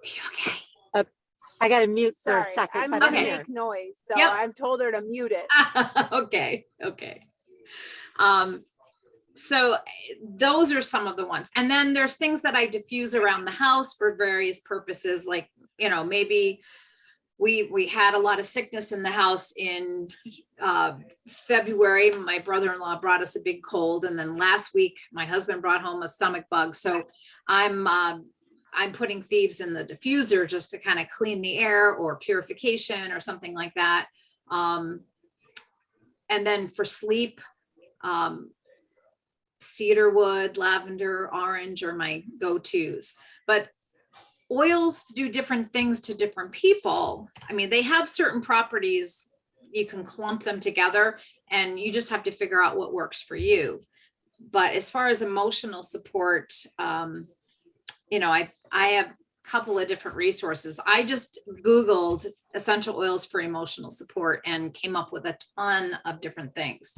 you okay? I got to mute for a Sorry, second. I'm but gonna Okay. make noise, so Yep. I've told her to mute it. Okay. So those are some of the ones. And then there's things that I diffuse around the house for various purposes. Like, you know, maybe we had a lot of sickness in the house in February. My brother-in-law brought us a big cold. And then last week, my husband brought home a stomach bug. So I'm putting thieves in the diffuser just to kind of clean the air or purification or something like that. And then for sleep, cedarwood, lavender, orange are my go-tos. But oils do different things to different people. I mean, they have certain properties. You can clump them together and you just have to figure out what works for you. But as far as emotional support, you know, I have a couple of different resources. I just Googled essential oils for emotional support and came up with a ton of different things.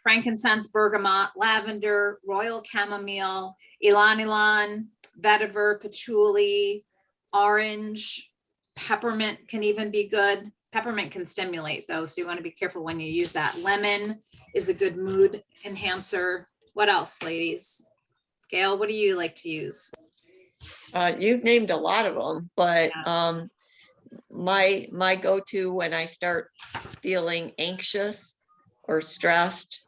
Frankincense, bergamot, lavender, royal chamomile, ylang ylang, vetiver, patchouli, orange, peppermint can even be good. Peppermint can stimulate though, so you want to be careful when you use that. Lemon is a good mood enhancer. What else, ladies? Gail, what do you like to use? You've named a lot of them, but my go-to when I start feeling anxious or stressed,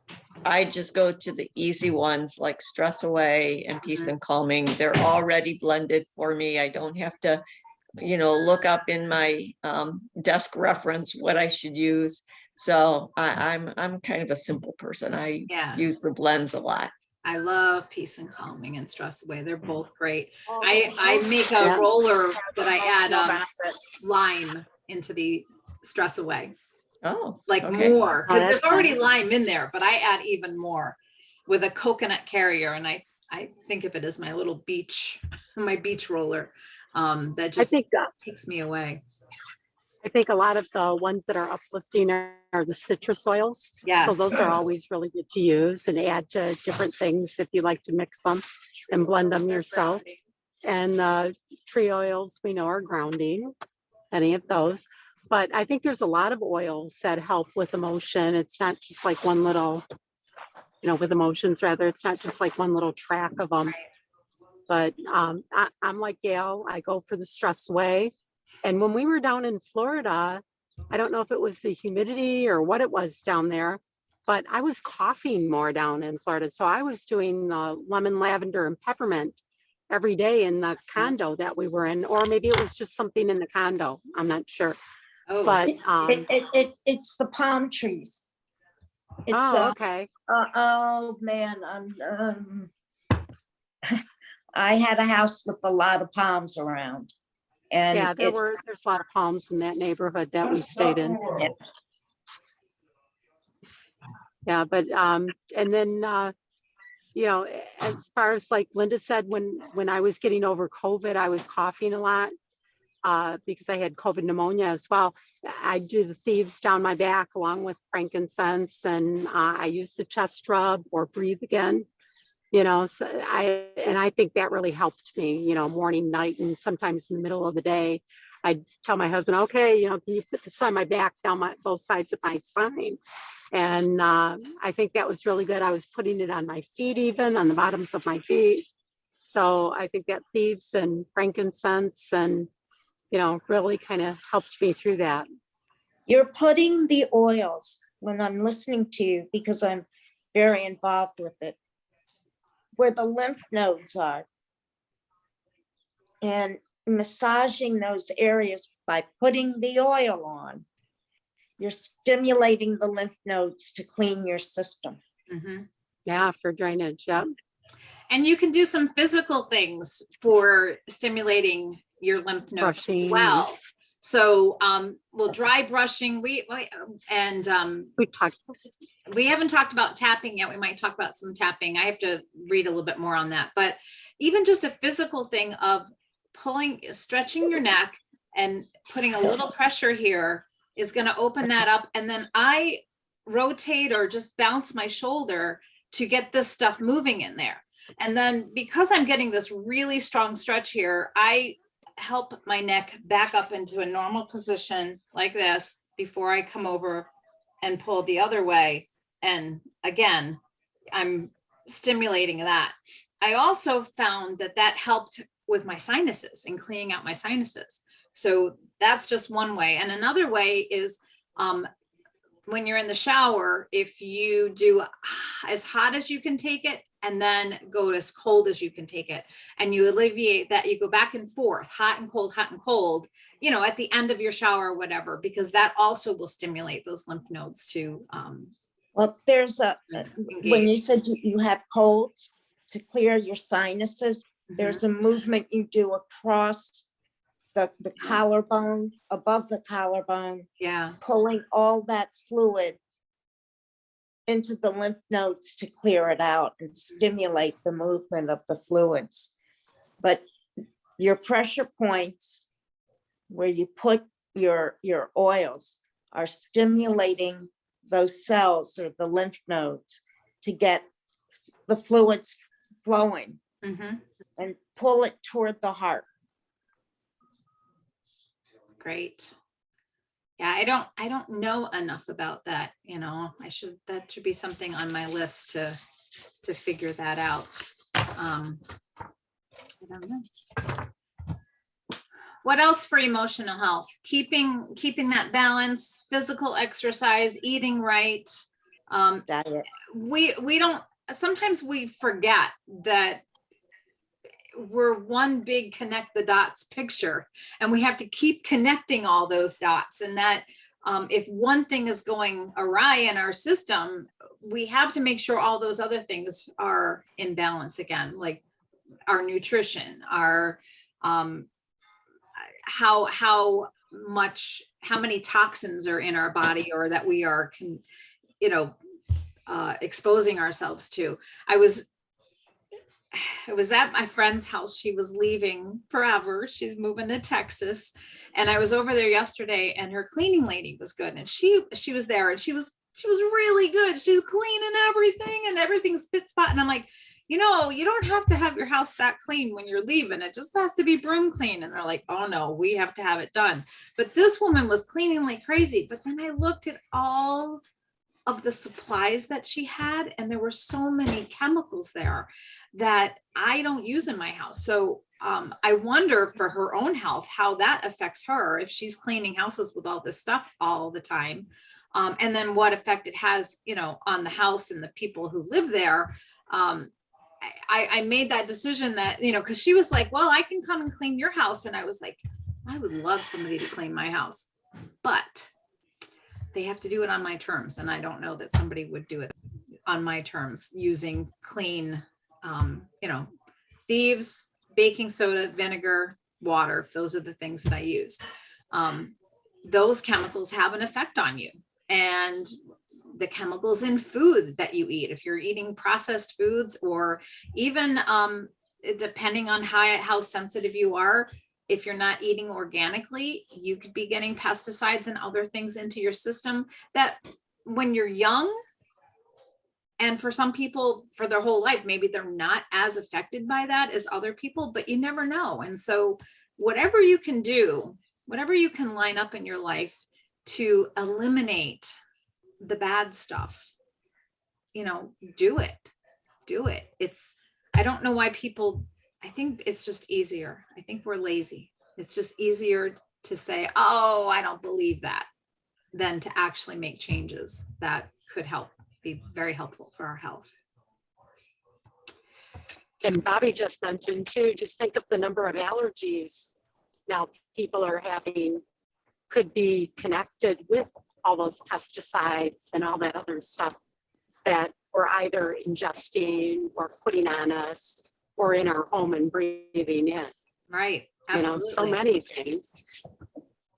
I just go to the easy ones like Stress Away and Peace and Calming. They're already blended for me. I don't have to, you know, look up in my desk reference what I should use. So I'm kind of a simple person. I use the blends a lot. I love Peace and Calming and Stress Away. They're both great. I make a roller that I add lime into the Stress Away. Oh, like okay. more, because Oh, there's that's already nice. lime in there, but I add even more with a coconut carrier. And I think of it as my little beach, my beach roller. That I just think takes me away. a lot of the ones that are uplifting are the citrus oils. Yes. So those are always really good to use and add to different things if you like to mix them and blend them yourself. And tree oils we know are grounding. any of those. But I think there's a lot of oils that help with emotion. It's not just like one little, with emotions rather, it's not just like one little track of them. But I'm like Gail, I go for the stress way. And when we were down in Florida, I don't know if it was the humidity or what it was down there, but I was coughing more down in Florida. So I was doing the lemon, lavender, and peppermint every day in the condo that we were in, or maybe it was just something in the condo. I'm not sure. Oh, But It's the palm trees. It's, okay. oh man, I had a house with a lot of palms around. And Yeah, there's a lot of palms in that neighborhood that we stayed in. Yeah, but and then as far as like Linda said, when I was getting over COVID, I was coughing a lot because I had COVID pneumonia as well. I do the thieves down my back along with frankincense, and I use the chest rub or breathe again. So I think that really helped me, morning, night, and sometimes in the middle of the day. I'd tell my husband, okay, can you put this on my back down both sides of my spine? And I think that was really good. I was putting it on my feet, even on the bottoms of my feet. So I think that thieves and frankincense and, really kind of helped me through that. you're putting the oils, when I'm listening to you, because I'm very involved with it, where the lymph nodes are. And massaging those areas by putting the oil on, you're stimulating the lymph nodes to clean your system. mhm. Yeah, for drainage. Yeah. And you can do some physical things for stimulating your lymph nodes as Brushing. well. So, well, dry brushing, we talked. we haven't talked about tapping yet. We might talk about some tapping. I have to read a little bit more on that, but even just a physical thing of stretching your neck and putting a little pressure here is going to open that up. And then I rotate or just bounce my shoulder to get this stuff moving in there. And then because I'm getting this really strong stretch here, I help my neck back up into a normal position like this before I come over and pull the other way. And again, I'm stimulating that. I also found that helped with my sinuses and cleaning out my sinuses. So that's just one way. And another way is when you're in the shower, if you do as hot as you can take it and then go as cold as you can take it, and you alleviate that, you go back and forth, hot and cold, at the end of your shower or whatever, because that also will stimulate those lymph nodes to Well, there's when engage. you said you have colds, to clear your sinuses, there's a movement you do across the collarbone, above the collarbone, Yeah. pulling all that fluid into the lymph nodes to clear it out and stimulate the movement of the fluids. But your pressure points where you put your oils are stimulating those cells or the lymph nodes to get the fluids flowing Mm-hmm. and pull it toward the heart. Great. Yeah, I don't know enough about that, that should be something on my list to figure that out. I don't know. What else for emotional health? Keeping that balance, physical exercise, eating right. Diet. We don't, sometimes we forget that we're one big connect the dots picture, and we have to keep connecting all those dots, and that if one thing is going awry in our system, we have to make sure all those other things are in balance again, like our nutrition, our how many toxins are in our body or that we are exposing ourselves to. I was at my friend's house. She was leaving forever. She's moving to Texas. And I was over there yesterday, and her cleaning lady was good. And she was there, and she was really good. She's cleaning everything and everything's spit spot. And I'm like, you know, you don't have to have your house that clean when you're leaving. It just has to be broom clean. And they're like, oh no, we have to have it done. But this woman was cleaning like crazy. But then I looked at all of the supplies that she had, and there were so many chemicals there that I don't use in my house. So I wonder for her own health, how that affects her if she's cleaning houses with all this stuff all the time. And then what effect it has, you know, on the house and the people who live there. I made that decision that, you know, because she was like, well, I can come and clean your house. And I was like, I would love somebody to clean my house, but they have to do it on my terms. And I don't know that somebody would do it on my terms using clean, you know, thieves, baking soda, vinegar, water. Those are the things that I use. Those chemicals have an effect on you. And the chemicals in food that you eat, if you're eating processed foods, or even depending on how sensitive you are, if you're not eating organically, you could be getting pesticides and other things into your system that when you're young, and for some people for their whole life, maybe they're not as affected by that as other people, but you never know. And so whatever you can do, whatever you can line up in your life to eliminate the bad stuff, you know, do it. I don't know why people, I think it's just easier. I think we're lazy. It's just easier to say, oh, I don't believe that, than to actually make changes that could be very helpful for our health. And Bobby just mentioned too, just think of the number of allergies now people are having, could be connected with all those pesticides and all that other stuff that we're either ingesting or putting on us or in our home and breathing in. Right. You know, so many things.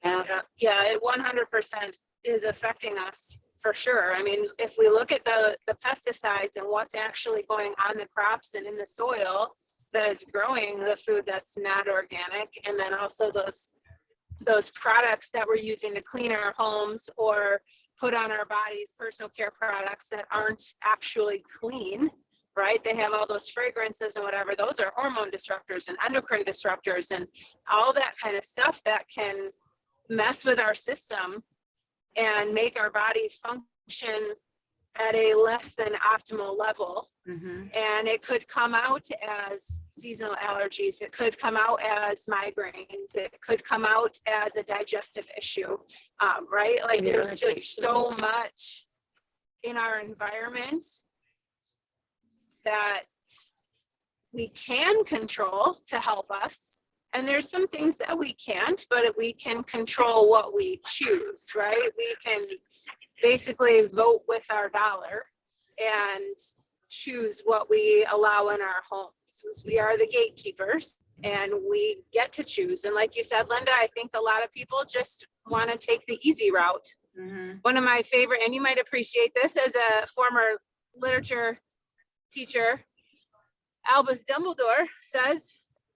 Yeah. Yeah, it 100% is affecting us for sure. I mean, if we look at the pesticides and what's actually going on the crops and in the soil that is growing the food that's not organic, and then also those products that we're using to clean our homes or put on our bodies, personal care products that aren't actually clean, right? They have all those fragrances and whatever. Those are hormone disruptors and endocrine disruptors and all that kind of stuff that can mess with our system and make our body function at a less than optimal level. Mm-hmm. And it could come out as seasonal allergies. It could come out as migraines. It could come out as a digestive issue, right? Like there's just so much in our environment that we can control to help us. And there's some things that we can't, but we can control what we choose, right? We can basically vote with our dollar and choose what we allow in our homes. We are the gatekeepers and we get to choose. And like you said, Linda, I think a lot of people just want to take the easy route. Mm-hmm. One of my favorite, and you might appreciate this as a former literature teacher, Albus Dumbledore says,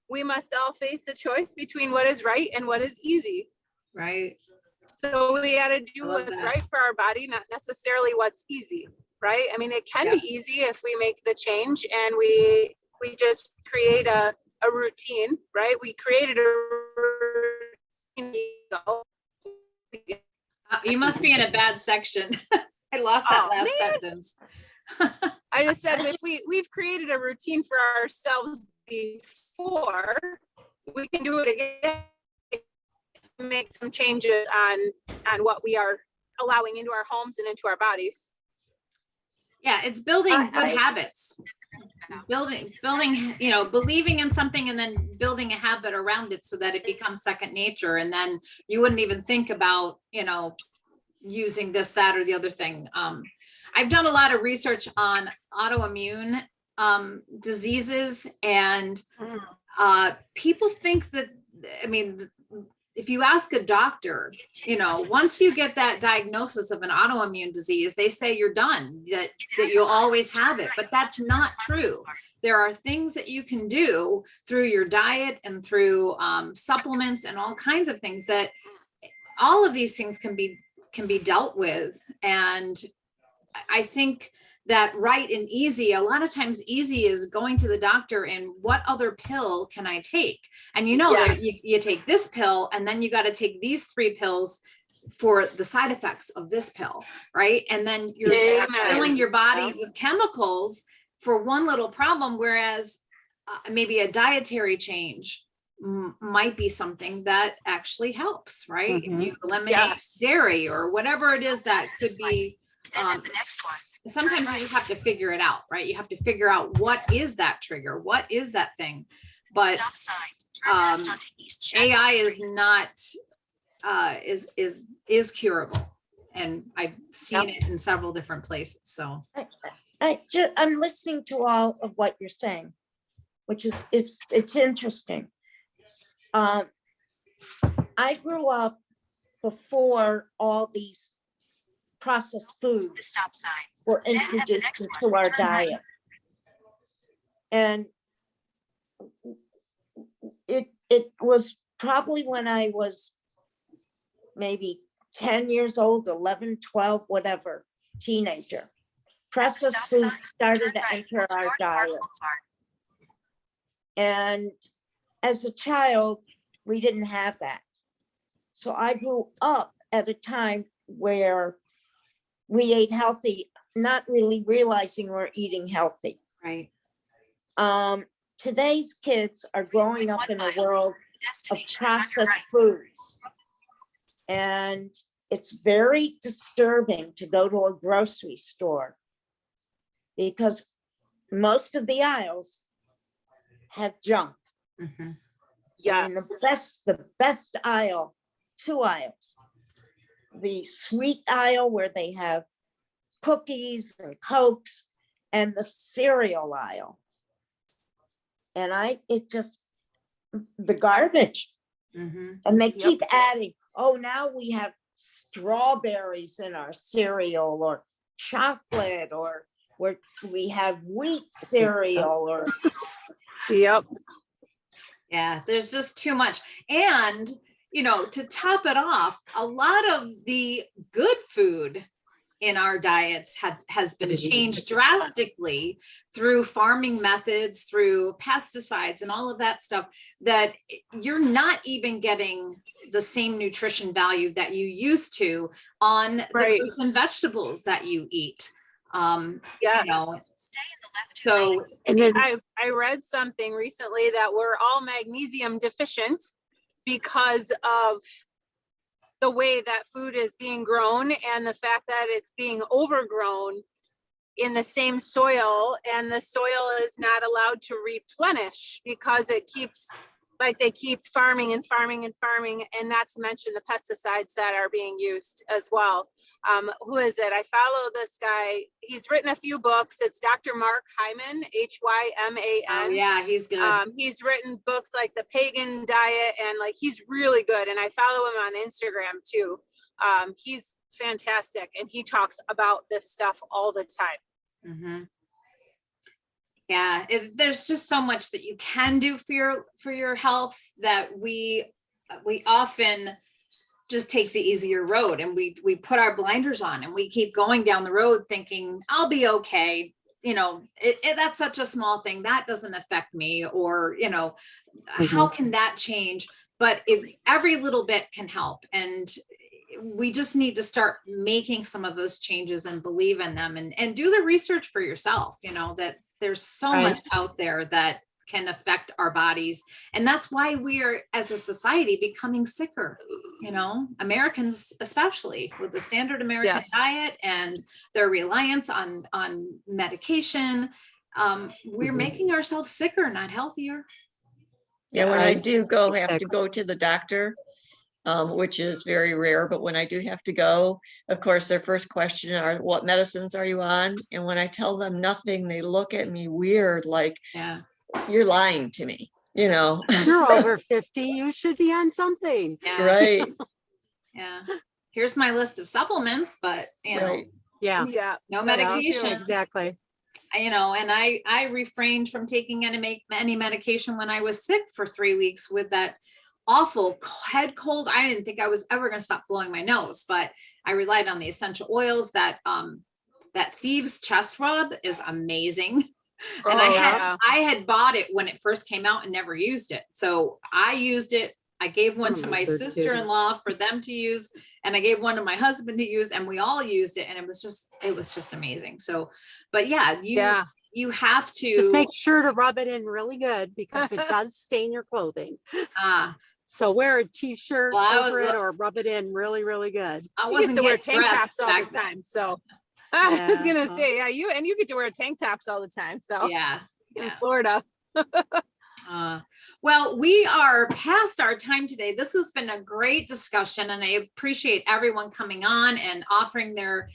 we must all face the choice between what is right and what is easy. Right. So we got to do what's that. right for our body, not necessarily what's easy, right? I mean, it can be easy if we make the change and we just create a routine, right? We created a routine. You must be in a bad section. I lost that last sentence. I just said if we've created a routine for ourselves before, we can do it again. Make some changes on what we are allowing into our homes and into our bodies. Yeah, it's building good habits. Building, you know, believing in something and then building a habit around it so that it becomes second nature. And then you wouldn't even think about, you know, using this, that, or the other thing. I've done a lot of research on autoimmune diseases, and people think that, I mean, if you ask a doctor, you know, once you get that diagnosis of an autoimmune disease, they say you're done, that you'll always have it, but that's not true. There are things that you can do through your diet and through supplements and all kinds of things that all of these things can be dealt with. And I think that right and easy, a lot of times easy is going to the doctor and what other pill can I take? And you know, that Yes. you take this pill and then you got to take these 3 pills for the side effects of this pill, right? And then you're Amen. filling your body Yep. with chemicals for one little problem, whereas maybe a dietary change might be something that actually helps, right? If Mhm. you eliminate Yes. dairy or whatever it is that could be. Sometimes you just have to figure it out, right? You have to figure out what is that trigger, what is that thing. But AI is not is curable, and I've seen it in several different places. So I'm listening to all of what you're saying, which is, it's interesting. I grew up before all these processed foods were introduced into our diet. And it was probably when I was maybe 10 years old, 11, 12, whatever, teenager. Processed foods started to enter our diet. And as a child, we didn't have that. So I grew up at a time where we ate healthy, not really realizing we're eating healthy. right. Today's kids are growing up in a world of processed foods. And it's very disturbing to go to a grocery store because most of the aisles have junk. Mhm. I mean, Yes. the best aisle, 2 aisles. The sweet aisle where they have cookies and Cokes, and the cereal aisle. And the garbage. Mhm. And they Yep. keep adding, oh, now we have strawberries in our cereal, or chocolate, or where we have wheat cereal, or Yep. Yeah, there's just too much. And, to top it off, a lot of the good food in our diets has been changed drastically through farming methods, through pesticides and all of that stuff, that you're not even getting the same nutrition value that you used to on the Right. fruits and vegetables that you eat. Yes. So And then, I read something recently that we're all magnesium deficient because of the way that food is being grown and the fact that it's being overgrown in the same soil, and the soil is not allowed to replenish because it keeps, like, they keep farming and farming and farming, and not to mention the pesticides that are being used as well. Who is it? I follow this guy. He's written a few books. It's Dr. Mark Hyman, Hyman. oh yeah, he's good. He's written books like The Pagan Diet, and like, he's really good. And I follow him on Instagram too. He's fantastic, and he talks about this stuff all the time. Mhm. Yeah, there's just so much that you can do for your health that we often just take the easier road, and we put our blinders on and we keep going down the road thinking I'll be okay. That's such a small thing that doesn't affect me, or how can that change? But if every little bit can help, and we just need to start making some of those changes and believe in them, and do the research for yourself, that there's so much Right. out there that can affect our bodies. And that's why we are, as a society, becoming sicker, Americans, especially with the standard American Yes. diet and their reliance on medication. We're Mhm. making ourselves sicker, not healthier. Yeah, when I Yes, do have to exactly. go to the doctor, which is very rare, but when I do have to go, of course, their first question are, what medicines are you on? And when I tell them nothing, they look at me weird, like, Yeah. you're lying to me, You're over 50, you should be on something. Yeah. Right, Yeah. Here's my list of supplements, but right. Yeah, Yeah. no that's me medication. too. exactly. And I refrained from taking any medication when I was sick for 3 weeks with that awful head cold. I didn't think I was ever going to stop blowing my nose, but I relied on the essential oils that that Thieves Chest Rub is amazing. And Oh, I had bought it when it first came out and never used it. So I used it. I gave one to my they're good. sister-in-law for them to use, and I gave one to my husband to use, and we all used it, and it was just amazing. So, but yeah, Yeah. you have to Just make sure to rub it in really good because it does stain your clothing. So wear a t-shirt Well, I over was, it or rub it in really, really good. I She gets wasn't to wear getting tank dressed tops all the back then. time. So I was Yeah, gonna huh. say, yeah, you get to wear tank tops all the time. So Yeah. in Yeah. Florida. Well, we are past our time today. This has been a great discussion, and I appreciate everyone coming on and offering their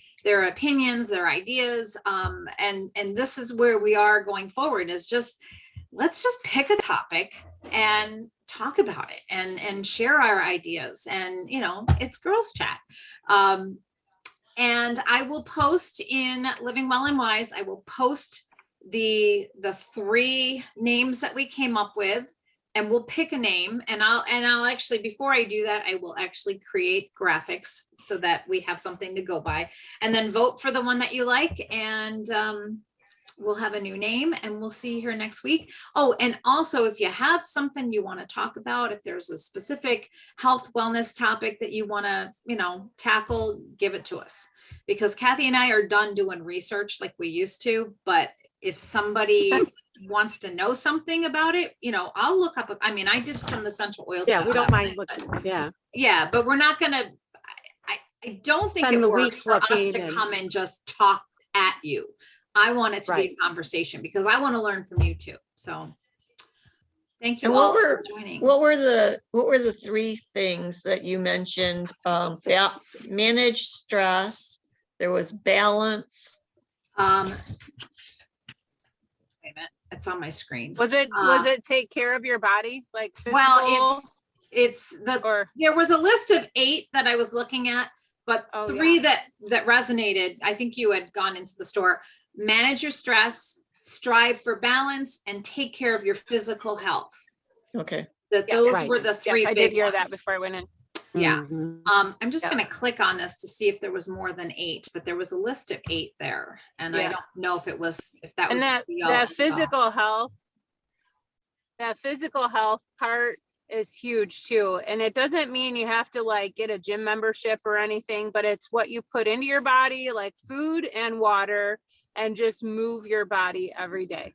opinions, their ideas. And this is where we are going forward, is let's just pick a topic and talk about it and share our ideas. And, it's girls chat. And I will post in Living Well and Wise, I will post the 3 names that we came up with, and we'll pick a name, and I'll actually, before I do that, I will actually create graphics so that we have something to go by, and then vote for the one that you like. And we'll have a new name, and we'll see you here next week. Oh, and also, if you have something you want to talk about, if there's a specific health wellness topic that you want to, tackle, give it to us, because Kathy and I are done doing research like we used to. But if somebody wants to know something about it, I'll look up. I mean, I did some essential oil Yeah, stuff we don't last mind night, looking. but- Yeah. Yeah, but we're not gonna. I don't think Spend it the works week for us looking to and- come and just talk at you. I want it to be Right. a conversation, because I want to learn from you too. So thank you And all for joining. what were the 3 things that you mentioned? Manage stress, there was balance. Wait a minute, it's on my screen. Was it take care of your body? Like Well, physical, there was a list of 8 that I was looking at, but Oh, 3 that resonated. I think you had gone into the store. Manage your stress, strive for balance, and take care of your physical health. Okay. Yeah. Those Right. were the 3 I big did hear that ones. before I went in. Yeah. Mhm. I'm just Yeah. gonna click on this to see if there was more than 8, but there was a list of 8 there, and I Yeah. don't know if that was And that physical health part is huge too. And it doesn't mean you have to like get a gym membership or anything, but it's what you put into your body, like food and water, and just move your body every day.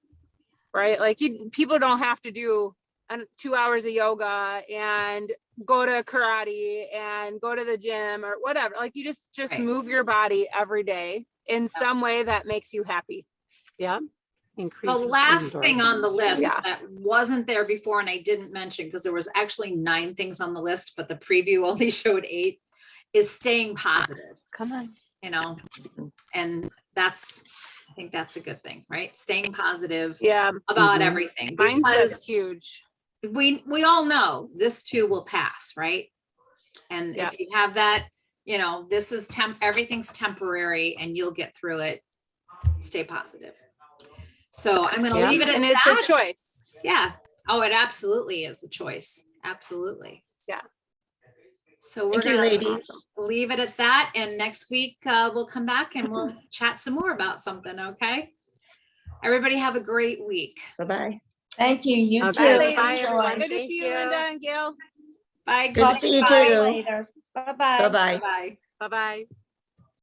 Right? Like people don't have to do 2 hours of yoga and go to karate and go to the gym or whatever. Like you just Right. move your body every day in some way that makes you happy. Yeah. The Increases last thing on the list Yeah. that wasn't there before, and I didn't mention because there was actually 9 things on the list, but the preview only showed 8, is staying positive, Come on. and I think that's a good thing, right? Staying positive Yeah. about Mhm. everything, Mindset is because huge. we all know this too will pass, right? And Yeah. if you have that, this is everything's temporary, and you'll get through it. Stay positive. So I'm going to Yeah. leave it at And that. it's a choice. Yeah. Oh, it absolutely is a choice. Absolutely. Yeah. So we're Thank you, going to ladies. leave it at that. And next week we'll come back and we'll chat some more about something. Okay. Everybody have a great week. Bye-bye. Thank you. You Okay, too. bye, Enjoy. everyone. Good to Thank see you, you. Linda and Gail. Bye. Good to see you Bye. too. Later. Bye-bye. Bye-bye. Bye. Bye-bye.